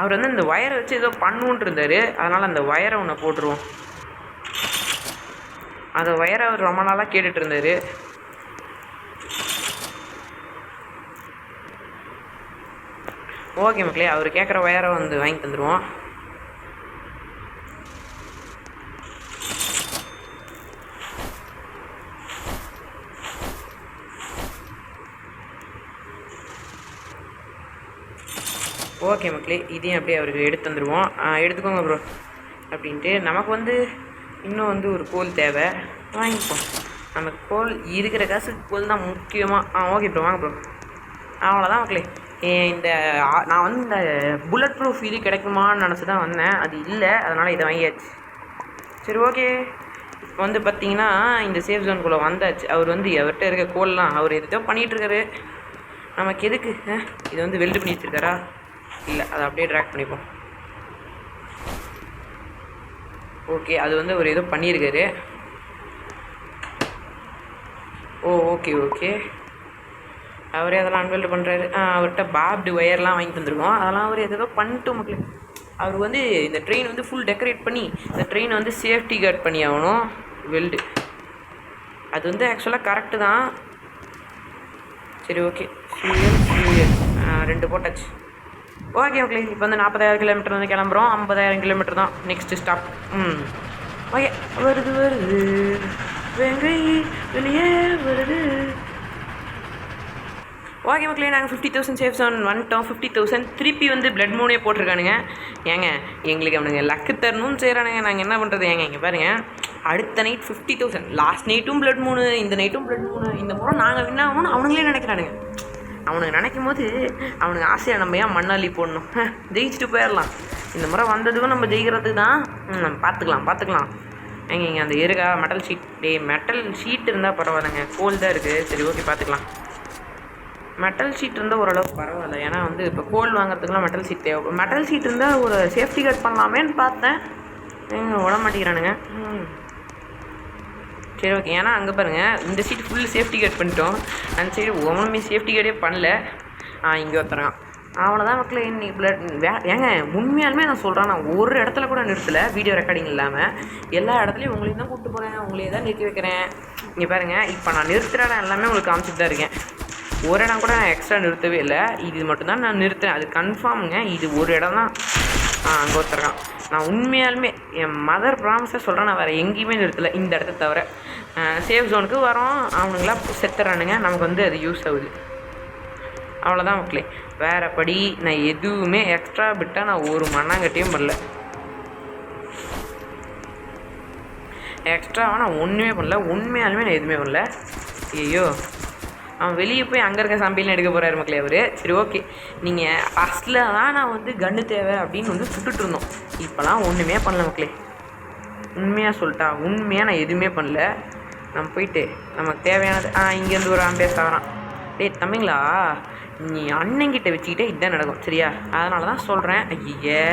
[SPEAKER 1] அவர் வந்து இந்த ஒயரை வச்சு ஏதோ பண்ணுன்ட்டு இருந்தார். அதனால் அந்த ஒயரை ஒன்று போட்டுருவோம். அந்த ஒயரை அவர் ரொம்ப நாளாக கேட்டுட்டு இருந்தார். ஓகே மக்களே, அவர் கேட்குற ஒயரை வந்து வாங்கி தந்துடுவோம். ஓகே மக்களே, இதையும் அப்படியே அவருக்கு எடுத்து தந்துடுவோம். எடுத்துக்கோங்க ப்ரோ அப்படின்ட்டு. நமக்கு வந்து இன்னும் வந்து ஒரு கோல் தேவை, வாங்கிப்போம். நமக்கு கோல் இருக்கிற காசு கோல் தான் முக்கியமாக. ஓகே ப்ரோ, வாங்க ப்ரோ. அவ்வளோதான் மக்களே. இந்த நான் வந்து இந்த புல்லட் ப்ரூஃப் இது கிடைக்குமான்னு நினச்சி தான் வந்தேன். அது இல்லை, அதனால் இதை வாங்கியாச்சு. சரி ஓகே, இப்போ வந்து பார்த்திங்கன்னா இந்த சேஃப் ஜோனுக்குள்ளே வந்தாச்சு. அவர் வந்து அவர்கிட்ட இருக்க கோல்லாம் அவர் எதோ பண்ணிகிட்ருக்காரு. நமக்கு எதுக்கு? இது வந்து வெல்டு பண்ணி வச்சுருக்காரா? இல்லை, அதை அப்படியே ட்ராக் பண்ணிப்போம். ஓகே, அது வந்து அவர் ஏதோ பண்ணியிருக்காரு. ஓகே அவரே அதெல்லாம் அன்வெல்டு பண்ணுறாரு. அவர்கிட்ட பாப்டு ஒயர்லாம் வாங்கி தந்துருக்கோம். அதெல்லாம் அவர் ஏதோ பண்ணிட்டோம் மக்களுக்கு. அவர் வந்து இந்த ட்ரெயின் வந்து ஃபுல் டெக்கரேட் பண்ணி இந்த ட்ரெயினை வந்து சேஃப்டி கார்ட் பண்ணி ஆகணும். வெல்டு அது வந்து ஆக்சுவலாக கரெக்டு தான். சரி ஓகே, ஃபியூயல் 2 போட்டாச்சு. ஓகே ஓகே, இப்போ வந்து 40,000 கிலோமீட்டர் வந்து கிளம்புறோம். 50,000 கிலோமீட்டர் தான் நெக்ஸ்ட்டு ஸ்டாப். ஓகே, வருது வெங்கை வெளியே வருது. ஓகே மக்களே, நாங்கள் 50,000 சேஃப் ஜோன் வந்துட்டோம். 50,000 திருப்பி வந்து பிளட் மூனே போட்டிருக்கானுங்க. ஏங்க எங்களுக்கு அவனுங்க லக்கு தரணும்னு செய்கிறானுங்க. நாங்கள் என்ன பண்ணுறது? இங்கே பாருங்கள், அடுத்த நைட் 50,000, லாஸ்ட் நைட்டும் பிளட் மூணு, இந்த நைட்டும் பிளட் மூணு. இந்த முறை நாங்கள் வின் ஆகணும்னு அவனுங்களே நினைக்கிறானுங்க. அவனுக்கு நினைக்கும் போது அவனுக்கு ஆசையாக நம்ம ஏன் மண்ணாளி போடணும்? ஜெயிச்சுட்டு போயிடலாம். இந்த முறை வந்ததுக்கும் நம்ம ஜெயிக்கிறதுக்கு தான். பார்த்துக்கலாம். இங்கே அந்த இருக்கா மெட்டல் ஷீட்? மெட்டல் ஷீட் இருந்தால் பரவாயில்லைங்க. கோல் தான் இருக்குது. சரி ஓகே, பார்த்துக்கலாம். மெட்டல் ஷீட் இருந்தால் ஓரளவுக்கு பரவாயில்ல. ஏன்னா வந்து இப்போ கோல் வாங்குறதுக்குலாம் மெட்டல் ஷீட் தேவை. மெட்டல் ஷீட் இருந்தால் ஒரு சேஃப்டி கார்ட் பண்ணலாமேன்னு பார்த்தேன். விட மாட்டேங்கிறானுங்க. சரி ஓகே, ஏன்னா அங்கே பாருங்கள், இந்த சீட் ஃபுல் சேஃப்டி கார்ட் பண்ணிட்டோம். அந்த சைடு ஒன்றுமே சேஃப்டி கார்டே பண்ணல. இங்கே ஒருத்தரான். அவ்வளோதான் மக்களே. இன்னைக்கு பிளட் ஏங்க உண்மையாலுமே நான் சொல்கிறேன், நான் ஒரு இடத்துல கூட நிறுத்தலை. வீடியோ ரெக்கார்டிங் இல்லாமல் எல்லா இடத்துலையும் உங்களையும் தான் கூப்பிட்டு போகிறேன், உங்களையே தான் நிறுத்தி வைக்கிறேன். இங்கே பாருங்கள், இப்போ நான் நிறுத்துகிற இடம் எல்லாமே உங்களுக்கு காமிச்சிட்டு தான் இருக்கேன். ஒரு இடம் கூட நான் எக்ஸ்ட்ரா நிறுத்தவே இல்லை. இது மட்டும்தான் நான் நிறுத்துறேன். அது கன்ஃபார்முங்க. இது ஒரு இடம் தான். அங்கே ஒருத்தருக்கான். நான் உண்மையாலுமே என் மதர் ப்ராமிஸாக சொல்கிறேன், நான் வேறு எங்கேயுமே நிறுத்தலை, இந்த இடத்த தவிர. சேஃப் ஜோனுக்கு வரோம், அவனுங்களாம் செத்துறானுங்க. நமக்கு வந்து அது யூஸ் ஆகுது. அவ்வளோதான் மக்களே. வேறு படி நான் எதுவுமே எக்ஸ்ட்ரா விட்டால் நான் ஒரு மண்ணாங்கட்டியும் பண்ணல. எக்ஸ்ட்ராவாக நான் ஒன்றுமே பண்ணல. உண்மையாலுமே நான் எதுவுமே பண்ணல. ஐயோ, அவன் வெளியே போய் அங்கே இருக்க சம்பிலாம் எடுக்க போகிறாரு மக்களே அவர். சரி ஓகே, நீங்கள் ஃபஸ்ட்டில் தான் நான் வந்து கன்று தேவை அப்படின்னு வந்து சுட்டுட்டு இருந்தோம். இப்போலாம் ஒன்றுமே பண்ணல மக்களே. உண்மையாக சொல்லிட்டா, உண்மையாக நான் எதுவுமே பண்ணல. நம்ம போயிட்டு நமக்கு தேவையானது இங்கேருந்து ஒரு ஆம்பேஸ் ஆகிறான். தம்பிங்களா, நீ அண்ணங்கிட்ட வச்சுக்கிட்டே இதுதான் நடக்கும் சரியா? அதனால தான் சொல்கிறேன். ஐயே,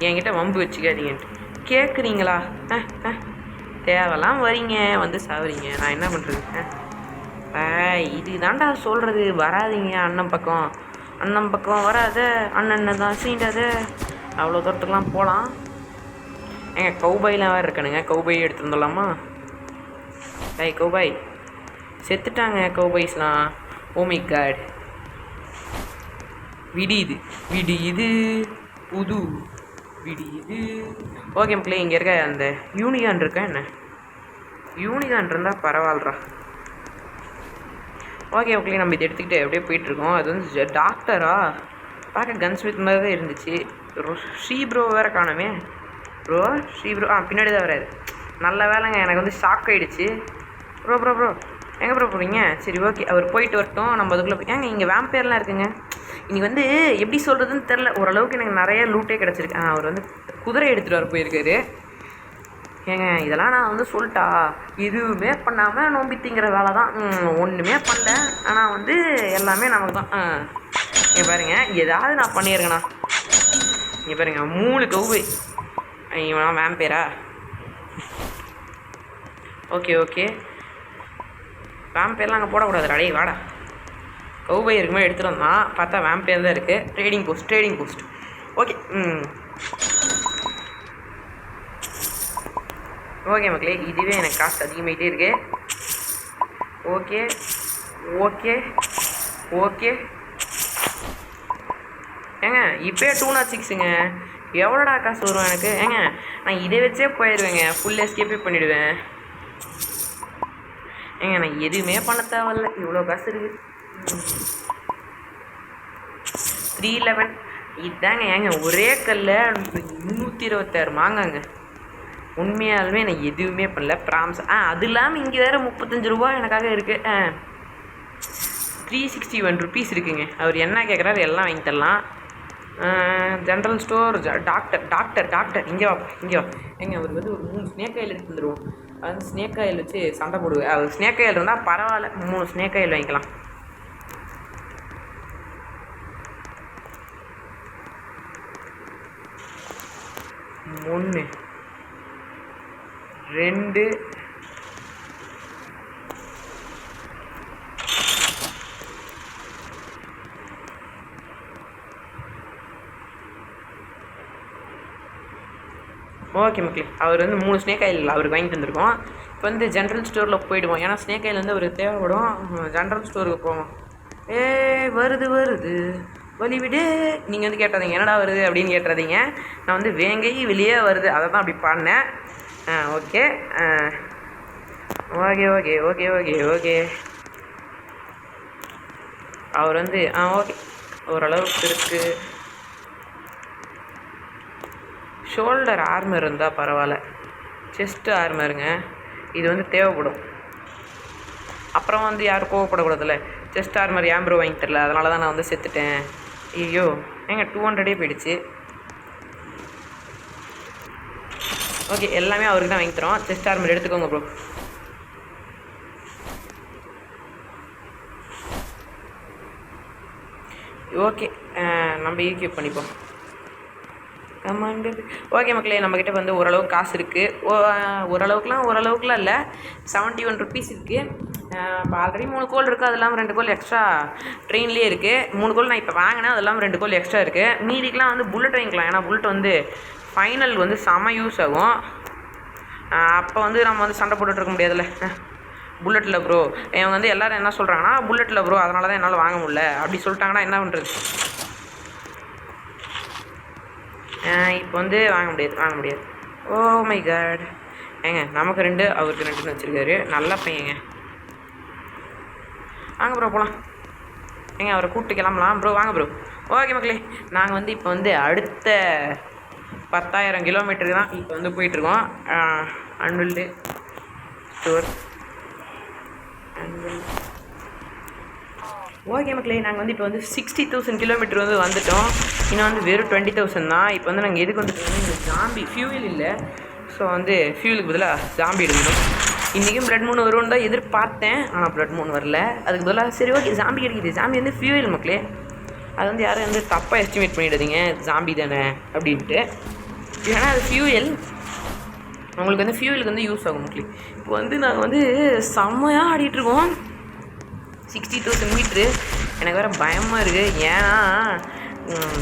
[SPEAKER 1] என்கிட்ட வம்பு வச்சுக்காதீங்கன்ட்டு கேட்குறீங்களா? தேவைலாம் வரீங்க, வந்து சாவறீங்க. நான் என்ன பண்ணுறது? இது தாண்டா சொல்கிறது. வராதிங்க அண்ணன் பக்கம் வராத. அண்ணன் தான் சீண்டாத. அவ்வளோ தூரத்துக்குலாம் போகலாம். கௌபாய்லாம் வேறு இருக்கானுங்க. கௌபாய் எடுத்து வந்துடலாமா? கௌபாய் செத்துட்டாங்க. கௌபாய்ஸ்லாம். ஓ மை காட். விடியுது விடியுது புது விடியுது. ஓகே மக்களே, இங்கே இருக்க அந்த யூனிகான் இருக்கா என்ன? யூனிகான் இருந்தால் பரவாயில்லரா. ஓகே மக்களே, நம்ம இதை எடுத்துக்கிட்டு அப்படியே போயிட்டுருக்கோம். அது வந்து டாக்டரா பார்க்க கன் ஸ்மித் மாதிரி தான் இருந்துச்சு. ஸ்ரீ ப்ரோ வேறு காணுமே. ப்ரோ ஸ்ரீ ப்ரோ பின்னாடி தான் வராது. நல்ல வேலைங்க, எனக்கு வந்து ஷாக் ஆகிடுச்சு. ப்ரோ ப்ரோ ப்ரோ எங்கே ப்ரோ போகிறீங்க? சரி ஓகே, அவர் போயிட்டு வரட்டும். நம்ம அதுக்குள்ளே போய் ஏங்க இங்கே வேம்பேர்லாம் இருக்குங்க. இன்றைக்கி வந்து எப்படி சொல்கிறதுன்னு தெரில. ஓரளவுக்கு எனக்கு நிறைய லூட்டே கிடச்சிருக்கு. அவர் வந்து குதிரை எடுத்துகிட்டு வர போயிருக்காரு. ஏங்க இதெல்லாம் நான் வந்து சொல்லிட்டா, எதுவுமே பண்ணாமல் நோம்பி திங்கிற வேலை தான். ஒன்றுமே பண்ணல, ஆனால் வந்து எல்லாமே நமக்கு தான். இங்கே பாருங்க, ஏதாவது நான் பண்ணியிருக்கேண்ணா. இங்கே பாருங்க 3 கவு. இவனா வேம்பேரா? ஓகே ஓகே, வேம்பேர்லாம் அங்கே போடக்கூடாது. அடே வாடா, கௌபை இருக்குமே எடுத்துகிட்டு வந்தான். பார்த்தா வேம்பேர் தான் இருக்குது. Trading post. ஓகே ஓகே மக்களே, இதுவே எனக்கு காஸ்ட் அதிகமாகிட்டே இருக்கு. ஓகே ஓகே ஓகே ஏங்க இப்போயே 206ங்க. எவ்வளோடா காசு வரும் எனக்கு? ஏங்க நான் இதை வச்சே போயிடுவேங்க, ஃபுல் எஸ்கேப்பே பண்ணிவிடுவேன். ஏங்க நான் எதுவுமே பண்ண தேவையில்ல, இவ்வளோ காசு இருக்குது. 311 இதுதாங்க. ஏங்க ஒரே கல்ல 326 மாங்காங்க. உண்மையாலுமே நான் எதுவுமே பண்ணல. ப்ராம்ஸ் அது இல்லாமல் இங்கே வேறு 35 ரூபா எனக்காக இருக்குது. 361 ருபீஸ் இருக்குங்க. அவர் என்ன கேட்குறாரு எல்லாம் வாங்கி தரலாம். ஜென்ரல் ஸ்டோர் டாக்டர் இங்கே வா. ஏங்க அவருக்கு வந்து ஒரு 3 ஸ்னேக் ஆயில் எடுத்து வந்துடுவோம். அது ஸ்னேக் ஆயில் வச்சு சண்டை போடுவேன். அது ஸ்னேக் ஆயில் இருந்தால் பரவாயில்ல, 3 ஸ்னேக் ஆயில் வாங்கிக்கலாம். ஒன்று 2 ஓகே மக்களே, அவர் வந்து 3 ஸ்னேக் ஆயில் அவருக்கு வாங்கிட்டு வந்திருக்கோம். இப்போ வந்து ஜென்ரல் ஸ்டோரில் போயிடுவோம். ஏன்னா ஸ்னேக் ஆயில் வந்து அவருக்கு தேவைப்படும். ஜென்ரல் ஸ்டோருக்கு போவோம். வருது வழிவிடு. நீங்கள் வந்து கேட்டாதீங்க என்னடா வருது அப்படின்னு கேட்டுறாதீங்க. நான் வந்து வேங்கை வெளியே வருது, அதை தான் அப்படி பாடினேன். Okay okay okay okay okay okay அவர் வந்து ஓகே ஓரளவுக்கு இருக்குது. ஷோல்டர் ஆர்மர் இருந்தால் பரவாயில்ல. செஸ்ட் ஆர்மருங்க, இது வந்து தேவைப்படும். அப்புறம் வந்து யாரும் கோவப்படக்கூடாதுல்ல. செஸ்ட் ஆர்மர் ஏன் ப்ரோ வாங்கி தரல, அதனால தான் நான் வந்து செத்துட்டேன். ஐயோ ஏங்க 200 போயிடுச்சு. ஓகே எல்லாமே அவருக்கு தான் வாங்கி தரோம். செஸ்ட் ஆர்மர் எடுத்துக்கோங்க ப்ரோ. ஓகே நம்ம ஈக்யூப் பண்ணிப்போம். ஓகே மக்களே, நம்மக்கிட்ட வந்து ஓரளவுக்கு காசு இருக்குது. ஓரளவுக்குலாம் இல்லை, 71 ருபீஸ் இருக்குது. இப்போ ஆல்ரெடி 3 கோல் இருக்குது. அது இல்லாமல் 2 கோல் எக்ஸ்ட்ரா ட்ரெயின்லேயே இருக்குது. 3 கோல் நான் இப்போ வாங்கினேன், அது இல்லாமல் 2 கோல் எக்ஸ்ட்ரா இருக்குது. மீதிக்கெலாம் வந்து புல்லட் வாங்கிக்கலாம். ஏன்னா புல்லட் வந்து ஃபைனல் வந்து செம யூஸ் ஆகும். அப்போ வந்து நம்ம வந்து சண்டை போட்டுட்ருக்க முடியாதுல்ல. புல்லட்டில் ப்ரோ இவங்க வந்து எல்லோரும் என்ன சொல்கிறாங்கன்னா புல்லட்டில் ப்ரோ அதனால தான் என்னால் வாங்க முடியல அப்படி சொல்லிட்டாங்கன்னா என்ன பண்ணுறது? இப்போ வந்து வாங்க முடியாது. Oh my god. ஏங்க நமக்கு 2 அவருக்கு 2ன்னு வச்சுருக்காரு. நல்ல பையங்க. வாங்க ப்ரோ போகலாம். ஏங்க அவரை கூப்பிட்டு கிளம்பலாம் ப்ரோ. வாங்க ப்ரோ. ஓகே மக்களே, நாங்கள் வந்து இப்போ வந்து அடுத்த 10,000 கிலோமீட்டருக்கு தான் இப்போ வந்து போயிட்டுருக்கோம். அன்பில்டு ஸ்டோர் ஓகே மக்களே, நாங்கள் வந்து இப்போ வந்து 60,000 கிலோமீட்டர் வந்து வந்துவிட்டோம். இன்னும் வந்து வெறும் 20,000 தான். இப்போ வந்து நாங்கள் எதுக்கு வந்துட்டு இந்த ஜாம்பி ஃபியூவல் இல்லை. ஸோ வந்து ஃபியூலுக்கு பதிலாக ஜாம்பி எடுக்கணும். இன்றைக்கும் பிளட் மூன் வரும்னு தான் எதிர்பார்த்தேன், ஆனால் பிளட் மூன் வரல. அதுக்கு பதிலாக சரி ஓகே ஜாம்பி கிடைக்குது. ஜாம்பி வந்து ஃபியூவல் மக்களே. அது வந்து யாரும் வந்து தப்பாக எஸ்டிமேட் பண்ணிடாதீங்க, ஜாம்பி தானே அப்படின்ட்டு. ஏன்னா அது ஃபியூவல், உங்களுக்கு வந்து ஃபியூவலுக்கு வந்து யூஸ் ஆகும் மக்களே. இப்போ வந்து நாங்கள் வந்து செம்மையாக ஆடிட்டுருக்கோம். 60,000 மீட்ரு. எனக்கு வேறு பயமாக இருக்குது. ஏன்னா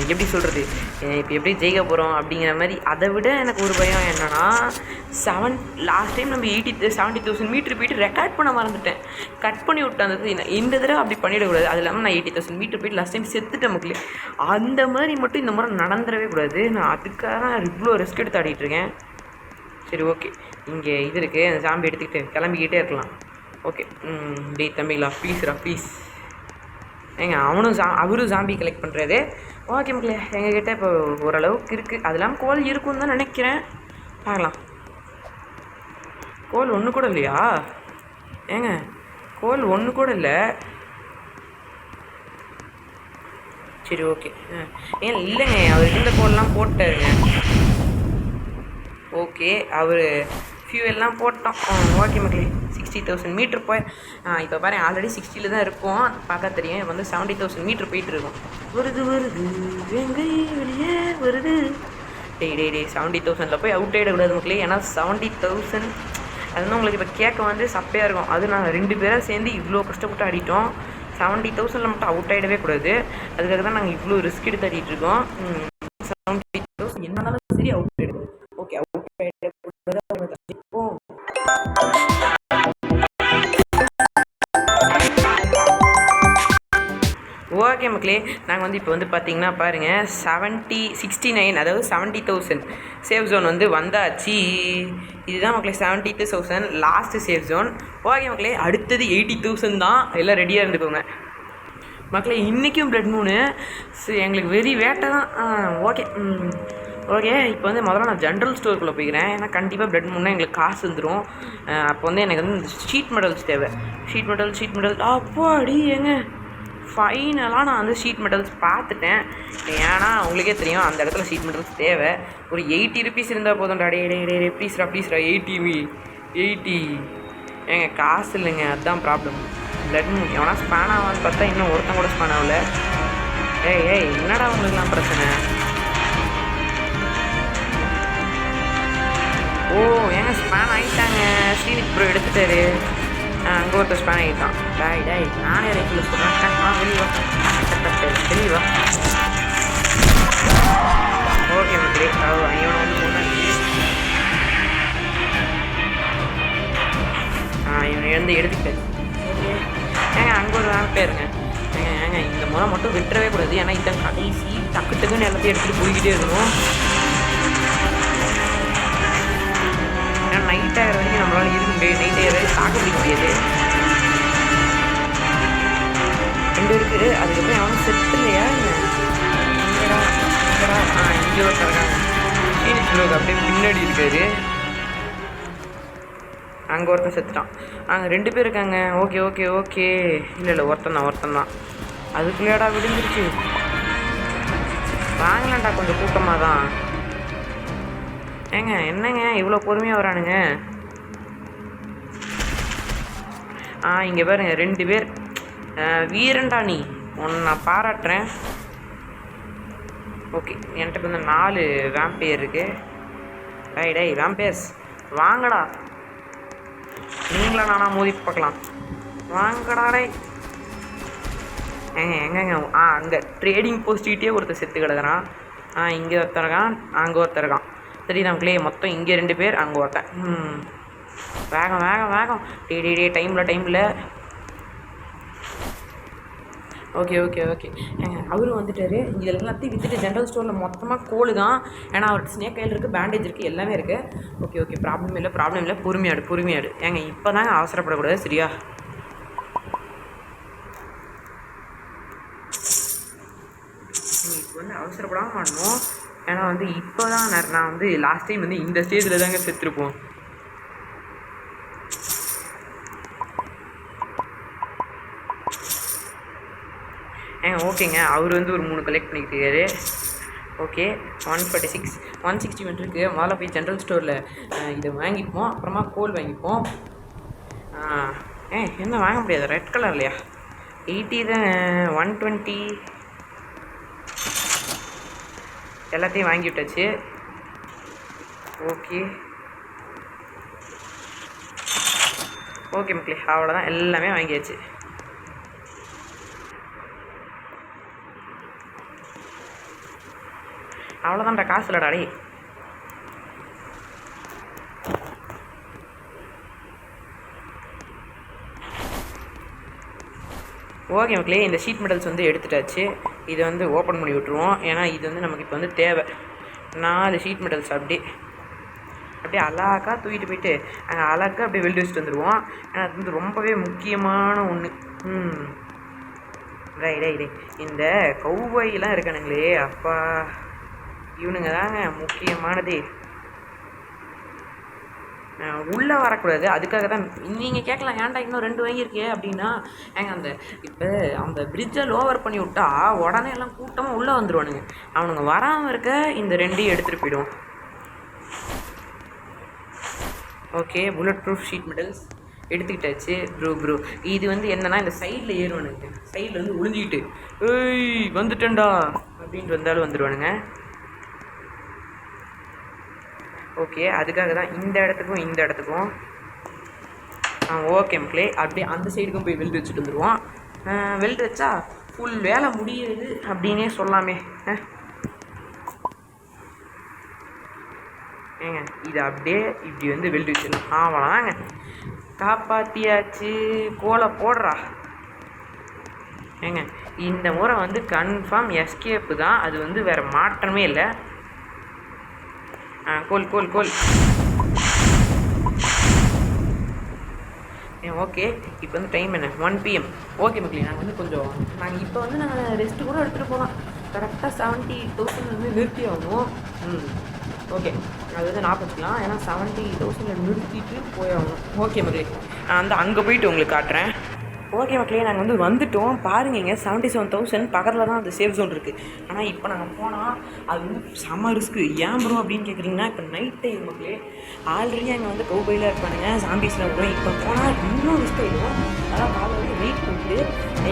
[SPEAKER 1] எப்படி சொல்கிறது, இப்போ எப்படி ஜெயிக்க போகிறோம் அப்படிங்கிற மாதிரி. அதை விட எனக்கு ஒரு பயம் என்னென்னா, லாஸ்ட் டைம் நம்ம 70,000 மீட்ரு போயிட்டு ரெக்கார்ட் பண்ண மறந்துட்டேன், கட் பண்ணி விட்டேன். இந்த தடவை அப்படி பண்ணிடக்கூடாது. அது இல்லாமல் நான் 80,000 மீட்ரு போயிட்டு லாஸ்ட் டைம் செத்துட்டேன் மக்களே. அந்த மாதிரி மட்டும் இந்த முறை நடந்துடவே கூடாது. நான் அதுக்காக இவ்வளோ ரிஸ்க் எடுத்து ஆடிட்டுருக்கேன். சரி ஓகே, இங்கே இது இருக்குது, அந்த சாம்பி எடுத்துக்கிட்டு கிளம்பிக்கிட்டே இருக்கலாம். ஓகே. டேய் தம்பிங்களா, ப்ளீஸ் ஏங்க அவரும் சாம்பி கலெக்ட் பண்ணுறது. ஓகே மக்களே, எங்ககிட்ட இப்போ ஓரளவுக்கு இருக்குது. அது இல்லாமல் கோல் இருக்குன்னு தான் நினைக்கிறேன். பார்க்கலாம். கோல் ஒன்று கூட இல்லையா ஏங்க? கோல் ஒன்று கூட இல்லை. சரி ஓகே. ஏன் இல்லைங்க, அவர் இந்த கோல்லாம் போட்டாருங்க. ஓகே, அவர் ஃபியூவெல்லாம் போட்டோம். ஓகே மக்களே, 60,000 மீட்ரு போய் இப்போ பாரு, ஆல்ரெடி 60 தான் இருக்கும், பார்க்க தெரியும். இப்போ வந்து 70,000 மீட்ரு போயிட்டுருக்கோம். வருது வெங்கை வெளியே வருது. டே 70,000 போய் அவுட் ஆகிடக்கூடாது மக்களே. ஏன்னா 70,000 அது வந்து உங்களுக்கு இப்போ கேட்க வந்து சப்பையாக இருக்கும். அது நாங்கள் 2 பேராக சேர்ந்து இவ்வளோ கஷ்டப்பட்டு ஆடிட்டோம். 70,000 மட்டும் அவுட் ஆகிடவே கூடாது. அதுக்காக தான் நாங்கள் இவ்வளோ ரிஸ்க் எடுத்து ஆடிட்டுருக்கோம். 70,000 என்னன்னாலும் சரி அவுட் ஆகிடுவோம். ஓகே, அவுட் ஆகிடக்கூடாது. அவங்க தப்பிப்போம். ஓகே மக்களே, நாங்கள் வந்து இப்போ வந்து பார்த்திங்கன்னா பாருங்கள், 69 அதாவது 70,000 சேஃப் ஜோன் வந்து வந்தாச்சு. இதுதான் மக்களே 70,000 லாஸ்ட்டு சேஃப் ஜோன். ஓகே மக்களே, அடுத்தது 80,000 தான். எல்லாம் ரெடியாக இருந்துக்கோங்க மக்களே. இன்றைக்கும் பிளட் மூணு எங்களுக்கு வெறி வேட்டை தான். ஓகே, இப்போ வந்து முதல்ல நான் ஜென்ரல் ஸ்டோருக்குள்ளே போய்க்கிறேன். ஏன்னா கண்டிப்பாக பிளட் மூணுனா எங்களுக்கு காசு வந்துடும். அப்போ வந்து எனக்கு வந்து ஷீட் மெடல்ஸ் தேவை. ஷீட் மெடல் அப்போ அடி ஏங்க, ஃபைனலாக நான் வந்து ஷீட் மெடல்ஸ் பார்த்துட்டேன். ஏன்னா உங்களுக்கே தெரியும் அந்த இடத்துல ஷீட் மெடல்ஸ் தேவை. ஒரு 80 rupees இருந்தால் போதும்டா. டே ப்ளீஸ்ரா 80 ஏங்க, காசு இல்லைங்க, அதுதான் ப்ராப்ளம். பிளட் மூன் எவனா ஸ்பேன் ஆகான்னு பார்த்தா இன்னும் ஒருத்தன் கூட ஸ்பேன் ஆகல. ஏய் என்னடா உங்களுக்குலாம் பிரச்சனை? ஓ ஏங்க, ஸ்பேன் ஆகிட்டாங்க. ஸ்ரீனிக் ப்ரோ எடுத்துட்டாரு. அங்கே ஒருத்தர் ஸ்பேன் ஆகிட்டான். டேய் நானே ரைஃபில் சொல்கிறேன். வெளியே வா. ஓகே மக்களே, இவனை வந்து முன்னாடி இவனை எழுந்து எடுத்துக்கிட்டாரு. ஏங்க அங்கே ஒரு பேருங்க. ஏங்க இந்த முறை மட்டும் விட்டுறவே கூடாது. ஏன்னா இதை கடைசி டக்குன்னு எல்லாத்தையும் எடுத்துகிட்டு போய்கிட்டே இருக்கணும். ஏன்னா நைட் ஆகிற வரைக்கும் நம்மளால இருக்க முடியாது. நைட் ஆகிற வரைக்கும் தாக்க பிடிக்க முடியாது. 2 இருக்குது. அதுக்கப்புறம் அவனும் செத்து இல்லையா? இங்கடா இங்கே ஒருத்தருக்காங்க. சீனிஸ் அப்படியே பின்னாடி இருக்காரு. அங்கே ஒருத்தன் செத்துட்டான். அங்கே 2 பேர் இருக்காங்க. ஓகே இல்லை ஒருத்தன் தான். அதுக்குள்ளேடா விழுந்துருச்சு. வாங்கலாம்டா, கொஞ்சம் கூட்டமாக தான். ஏங்க என்னங்க இவ்வளோ பொறுமையாக வரானுங்க? இங்கே பாருங்க 2 பேர். வீரன்டா நீ, உன்னை நான் பாராட்டுறேன். ஓகே, என்கிட்ட இப்போ வந்து 4 வேம்பையர் இருக்குது. டேய் வேம்பையர்ஸ் வாங்கடா. நீங்களா நானா மோதி பார்க்கலாம். வாங்கடா டே. எங்கங்க அங்கே ட்ரேடிங் போஸ்ட்கிட்டே ஒருத்தர் செத்து கிடக்குறான். இங்கே ஒருத்தர் இருக்கான், அங்கே ஒருத்தர் இருக்கான். சரி நமக்குள்ளே மொத்தம் இங்கே 2 பேர், அங்கே ஒருத்தன். வேகம் டே டைமில். ஓகே அவரும் வந்துட்டார். இது எல்லாத்தையும் விற்றுட்டு ஜென்ரல் ஸ்டோரில் மொத்தமாக கோல் தான். ஏன்னா அவர்கிட்ட ஸ்னேக் கையில் இருக்குது, பேண்டேஜ் இருக்குது, எல்லாமே இருக்குது. ஓகே ப்ராப்ளம் இல்லை. பொறுமையாடு. ஏங்க இப்போ தாங்க அவசரப்படக்கூடாது, சரியா? இப்போ வந்து அவசரப்படாமல் பண்ணணும். ஏன்னா வந்து இப்போ தான் நான் வந்து லாஸ்ட் டைம் வந்து இந்த ஸ்டேஜில் தாங்க செத்துருப்போம். ஓகேங்க, அவர் வந்து ஒரு 3 கலெக்ட் பண்ணிக்கிட்டாரு. ஓகே 146 160 இருக்குது. முதல்ல போய் ஜென்ரல் ஸ்டோரில் இதை வாங்கிப்போம், அப்புறமா கோல் வாங்கிப்போம். என்ன வாங்க முடியாது, ரெட் கலர் இல்லையா? 80 தான். 120 எல்லாத்தையும் வாங்கி விட்டாச்சு. ஓகே மக்களே, அவ்வளோதான், எல்லாமே வாங்கியாச்சு. அவ்வளோதான்டா, காசு இல்லைடா டே. ஓகே மக்களே, இந்த ஷீட் மெட்டல்ஸ் வந்து எடுத்துட்டாச்சு. இதை வந்து ஓப்பன் பண்ணி விட்ருவோம். ஏன்னா இது வந்து நமக்கு இப்போ வந்து தேவை. நான் அந்த ஷீட் மெட்டல்ஸ் அப்படியே அழகாக தூக்கிட்டு போயிட்டு அங்கே அழகாக அப்படியே வெல்டு வச்சுட்டு வந்துடுவோம். ஏன்னா அது வந்து ரொம்பவே முக்கியமான ஒன்று. ரைட். இந்த கௌபாயெலாம் இருக்கானுங்களே அப்பா, இவனுங்க தாங்க முக்கியமானதே. உள்ளே வரக்கூடாது. அதுக்காக தான் நீங்கள் கேட்கலாம், ஏன்டா இன்னும் 2 வாங்கியிருக்கே அப்படின்னா, அந்த இப்போ அந்த பிரிட்ஜை லோவர் பண்ணி விட்டா உடனே எல்லாம் கூட்டமாக உள்ளே வந்துடுவானுங்க. அவனுங்க வராமல் இருக்க இந்த 2ஐயும் எடுத்துகிட்டு போயிடுவோம். Okay, bullet proof sheet metals எடுத்துக்கிட்டாச்சு. ப்ரோ இது வந்து என்னன்னா, இந்த சைடில் ஏறுவானுங்க. சைடில் வந்து ஒளிஞ்சிக்கிட்டு ஏய் வந்துட்டேன்டா அப்படின்ட்டு வந்தாலும் வந்துடுவானுங்க. ஓகே, அதுக்காக தான் இந்த இடத்துக்கும் ஓகே மக்களே, அப்படியே அந்த சைடுக்கும் போய் வெல்டு வச்சுட்டு வந்துடுவோம். வெல்டு வச்சா ஃபுல் வேலை முடியுது அப்படின்னே சொல்லாமே. ஏங்க இது அப்படியே இப்படி வந்து வெல்டு வச்சிடலாம். ஆமாங்க, காப்பாற்றியாச்சு. கோலை போடுறா. ஏங்க இந்த முறை வந்து கன்ஃபார்ம் எஸ்கேப்பு தான், அது வந்து வேறு மாற்றமே இல்லை. கோல் ஓகே. இப்போ வந்து டைம் என்ன, 1 PM. ஓகே மக்களே, நாங்கள் வந்து இப்போ வந்து நாங்கள் ரெஸ்ட்டு கூட எடுத்துகிட்டு போகலாம். கரெக்டாக 70,000 வந்து நிறுத்தி ஆகணும். ஓகே, அது வந்து 40லாம், ஏன்னா 70,000 நிறுத்திட்டு போயாகணும். ஓகே மக்களே, நான் வந்து அங்கே போயிட்டு உங்களுக்கு காட்டுறேன். ஓகே மக்களே, நாங்கள் வந்து வந்துவிட்டோம். பாருங்க, 77,000 பக்கத்தில் தான் அந்த சேஃப் ஜோன் இருக்குது. ஆனால் இப்போ நாங்கள் போனால் அது வந்து செம்ம ரிஸ்க்கு. ஏன் ப்ரோ அப்படின்னு கேட்குறீங்கன்னா, இப்போ நைட் டைம் மக்களே, ஆல்ரெடி அங்கே வந்து கௌபாயில் இருப்பானுங்க, ஜாம்பிஸ்லாம் வரும். இப்போ போனால் இன்னும் ரிஸ்க் ஆகிடும். அதான் காலை வந்து வெயிட் பண்ணிட்டு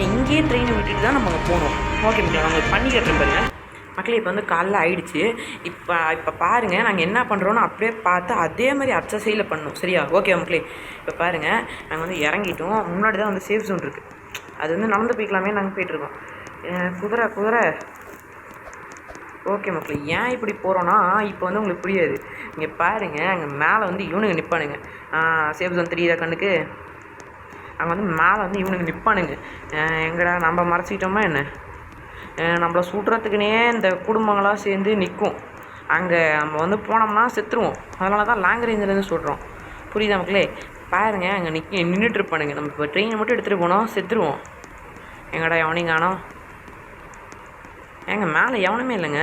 [SPEAKER 1] இங்கேயே ட்ரெயினை விட்டுட்டு தான் நம்ம அங்கே போகணும். ஓகே மக்களே, அவங்க பண்ணி கட்டுறேன் பாருங்கள். மக்களே, இப்போ வந்து காலைல ஆகிடுச்சு. இப்போ பாருங்கள், நாங்கள் என்ன பண்ணுறோன்னு அப்படியே பார்த்து அதே மாதிரி அச்ச சைடில் பண்ணணும். சரியா? ஓகே மக்களே, இப்போ பாருங்கள், நாங்கள் வந்து இறங்கிட்டோம். முன்னாடி தான் வந்து சேஃப் ஜோன் இருக்குது. அது வந்து நடந்து போய்க்கலாமே, நாங்கள் போய்ட்டுருக்கோம். குதிரை. ஓகே மக்களே, ஏன் இப்படி போகிறோன்னா, இப்போ வந்து உங்களுக்கு புரியாது. இங்கே பாருங்கள், அங்கே மேலே வந்து இவனுங்க நிற்பானுங்க. சேஃப் ஜோன் தெரியுதா கண்ணுக்கு? அங்கே வந்து மேலே வந்து இவனுங்க நிற்பானுங்க. எங்கடா நம்ம மறைச்சிக்கிட்டோமா என்ன? நம்மளை சுடுறதுக்குனே இந்த குடும்பங்களாக சேர்ந்து நிற்கும். அங்கே நம்ம வந்து போனோம்னா செத்துருவோம். அதனால தான் லாங் ரேஞ்சிலேருந்து சுடுறோம். புரியுதா மக்களே? பாருங்கள், அங்கே நின்றுட்டுருப்பானுங்க. நம்ம இப்போ ட்ரெயினை மட்டும் எடுத்துகிட்டு போனோம், செத்துருவோம். எங்கடா எவனையும் காணோம்? ஏங்க மேலே எவனுமே இல்லைங்க.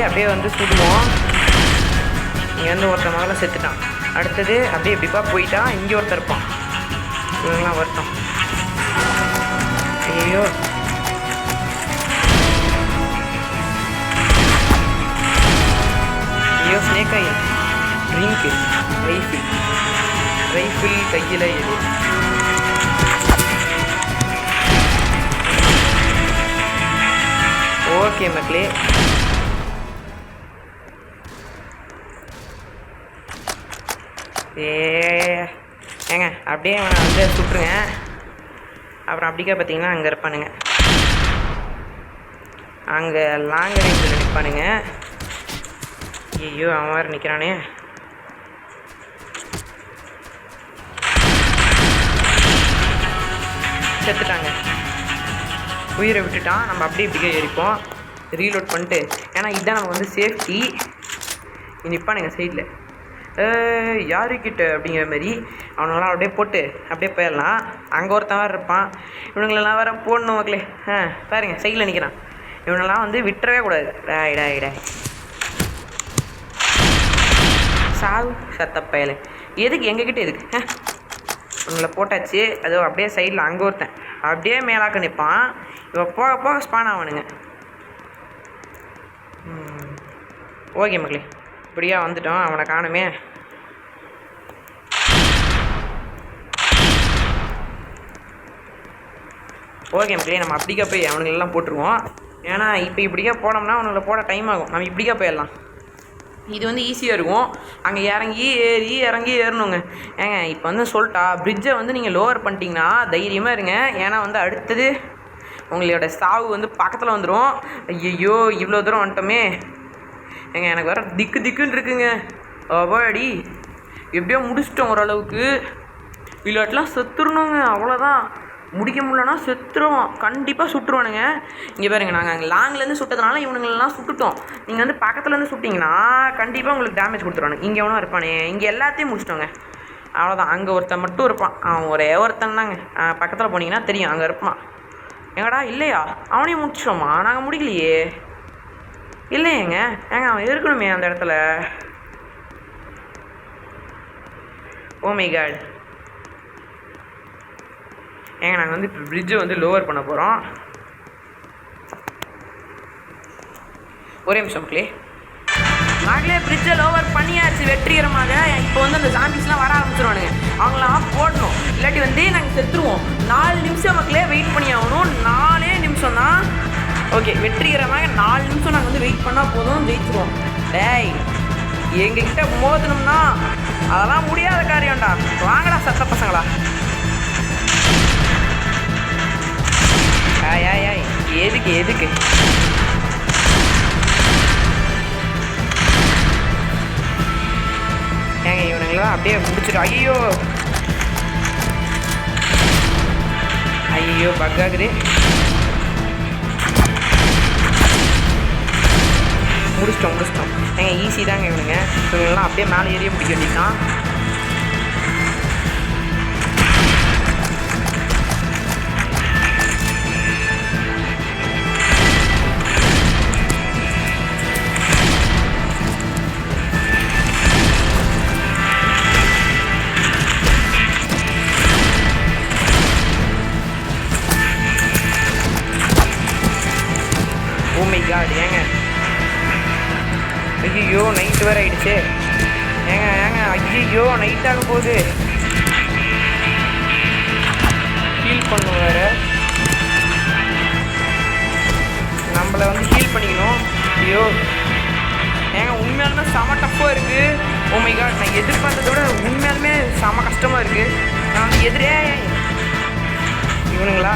[SPEAKER 1] அப்படியே வந்து சுடுவோம். இங்கே வந்து ஒருத்தர் முதல்ல செத்துட்டான். அடுத்தது அப்படியே எப்படிப்பா போயிட்டான். இங்கே ஒருத்தர் இருப்பான். இவங்கெல்லாம் வருத்தம். ஐயோ, ஸ்னேக் ஆயில், ட்ரிங்க்கு, ரைஃபிள் கையில் எது. ஓகே மக்களே, ஏங்க அப்படியே அவனை வந்து சுட்டுருங்க. அப்புறம் அப்படிக்கா பார்த்தீங்கன்னா அங்கே இருப்பானுங்க. அங்கே லாங் ரேஞ்சில் நிற்பானுங்க. ஐயோ, அவன் வேறு நிற்கிறானே. செத்துட்டாங்க. உயிரை விட்டுட்டான். நம்ம அப்படியே இப்படிக்கே ஏறிப்போம். ரீலோட் பண்ணிட்டு, ஏன்னா இதுதான் நம்ம வந்து சேஃப்டி. நிற்பானுங்க சைடில். யாருக்கிட்ட அப்படிங்கிற மாதிரி அவனெல்லாம் அப்படியே போட்டு அப்படியே போயிடலாம். அங்கே ஒருத்தன் வேறு இருப்பான். இவனுங்களெல்லாம் வேறு போடணும் மக்களே. பாருங்க, சைடில் நிற்கிறான். இவனெல்லாம் வந்து விட்டுறவே கூடாது. டாய் சாவு சத்தப்பயலை. எதுக்கு எங்ககிட்ட எதுக்கு? உங்களை போட்டாச்சு. அதோ அப்படியே சைடில் அங்கே ஒருத்தன் அப்படியே மேலாக்க நிற்பான். இப்போ போக போக ஸ்பான் ஆகணுங்க. ஓகே மக்களே, இப்படியா வந்துட்டோம். அவனை காணுமே. ஓகே மக்களே, நம்ம அப்படிக்கா போய் அவனுங்களெல்லாம் போட்டுருவோம். ஏன்னா இப்போ இப்படிக்கா போனோம்னா அவனுங்களை போட டைம் ஆகும். நம்ம இப்படிக்கா போயிடலாம். இது வந்து ஈஸியாக இருக்கும். அங்கே இறங்கி ஏறணுங்க. ஏங்க இப்போ வந்து சொல்லிட்டா பிரிட்ஜை வந்து நீங்கள் லோவர் பண்ணிட்டீங்கன்னா தைரியமாக இருங்க. ஏன்னா வந்து அடுத்தது உங்களோட சாவு வந்து பக்கத்தில் வந்துடும். ஐயோ இவ்வளோ தூரம் வந்துட்டோமே. ஏங்க எனக்கு வேறு திக்குன்னு இருக்குங்க. அவாடி எப்படியோ முடிச்சிட்டோம் ஓரளவுக்கு. இல்லாட்டெலாம் செத்துடணுங்க. அவ்வளோதான். முடிக்க முடியலன்னா செத்துருவோம். கண்டிப்பாக சுட்டுருவானுங்க. இங்கே பாருங்க, நாங்கள் அங்கே லாங்லேருந்து சுட்டதுனால இவனுங்களெல்லாம் சுட்டுட்டோம். நீங்கள் வந்து பக்கத்துலேருந்து சுட்டிங்கன்னா கண்டிப்பாக உங்களுக்கு டேமேஜ் கொடுத்துருவானுங்க. இங்கே எவனும் இருப்பானே. இங்கே எல்லாத்தையும் முடிச்சிட்டோங்க. அவ்வளோதான். அங்கே ஒருத்தன் மட்டும் இருப்பான். அவன் ஒரே ஒருத்தன் தாங்க. பக்கத்தில் போனீங்கன்னா தெரியும், அங்கே இருப்பான். எங்கடா இல்லையா? அவனையும் முடிச்சிட்டோமா? நாங்கள் முடிக்கலையே. இல்லையேங்க. அவன் இருக்கணுமே அந்த இடத்துல. Oh my god. நாங்கள் வந்து இப்போ பிரிட்ஜை வந்து லோவர் பண்ண போகிறோம். ஒரே நிமிஷம் மக்களே. நாங்களே பிரிட்ஜை லோவர் பண்ணியாச்சு வெற்றிகரமாக. இப்போ வந்து அந்த ஜாம்பிஸ்லாம் வர ஆரம்பிச்சிருவானுங்க. அவங்களாம் போடணும், இல்லாட்டி வந்து நாங்கள் செத்துருவோம். 4 நிமிஷம் மக்களே வெயிட் பண்ணி ஆகணும். 4 நிமிஷம் தான். ஓகே, வெற்றிகரமாக 4 நிமிஷம் நாங்கள் வந்து வெயிட் பண்ணால் போதும், ஜெயிச்சிருவோம். டேய் எங்ககிட்ட மோதணும்னா அதெல்லாம் முடியாத காரியம்டா. வாங்கடா சத்த பசங்களா. ஆய் எதுக்கு இவனுங்களாம் அப்படியே முடிச்சிடும். ஐயோ பக்காகுது. முடிச்சிட்டோம். ஈஸி தாங்க இவனுங்க. இவங்கெல்லாம் அப்படியே மேலே ஏறிய முடிக்க வேண்டியதான். Oh my god. ஐயோ நைட்டு வேறு ஆகிடுச்சு. ஐயோ நைட் ஆக போகுது. ஹீல் பண்ணணும் வேறு. நம்மளை வந்து ஹீல் பண்ணிக்கணும். ஐயோ உண்மையாலுமே செம டஃப்பாக இருக்குது. Oh my god. நான் எதிர்பார்த்ததை விட உண்மையாலுமே செம கஷ்டமாக இருக்குது. நான் வந்து எதிரே இவனுங்களா.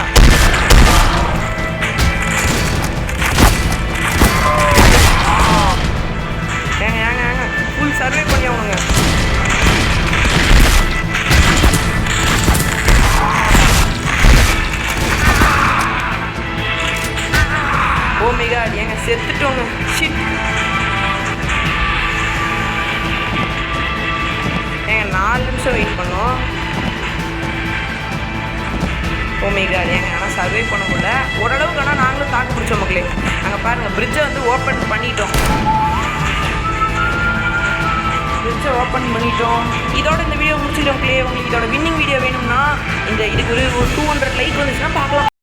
[SPEAKER 1] ஃபுல் சர்வே பண்ணி ஆகணுங்க. Oh my god. செத்துட்டோங்க. ஷிட். 4 நிமிஷம் வெயிட் பண்ணோம். Oh my god. ஆனால் சர்வே பண்ண முடியல. ஓரளவுக்கு ஆனால் நாங்களும் தாக்கு பிடிச்சோம் மக்களே. அங்கே பாருங்கள், பிரிட்ஜை வந்து ஓப்பன் பண்ணிட்டோம். இதோட இந்த வீடியோ முடிச்சுக்கிறோம் மக்களே. உங்களுக்கு இதோட வின்னிங் வீடியோ வேணும்னா இதுக்கு ஒரு 200 லைக் வந்துச்சுன்னா பார்க்கலாம்.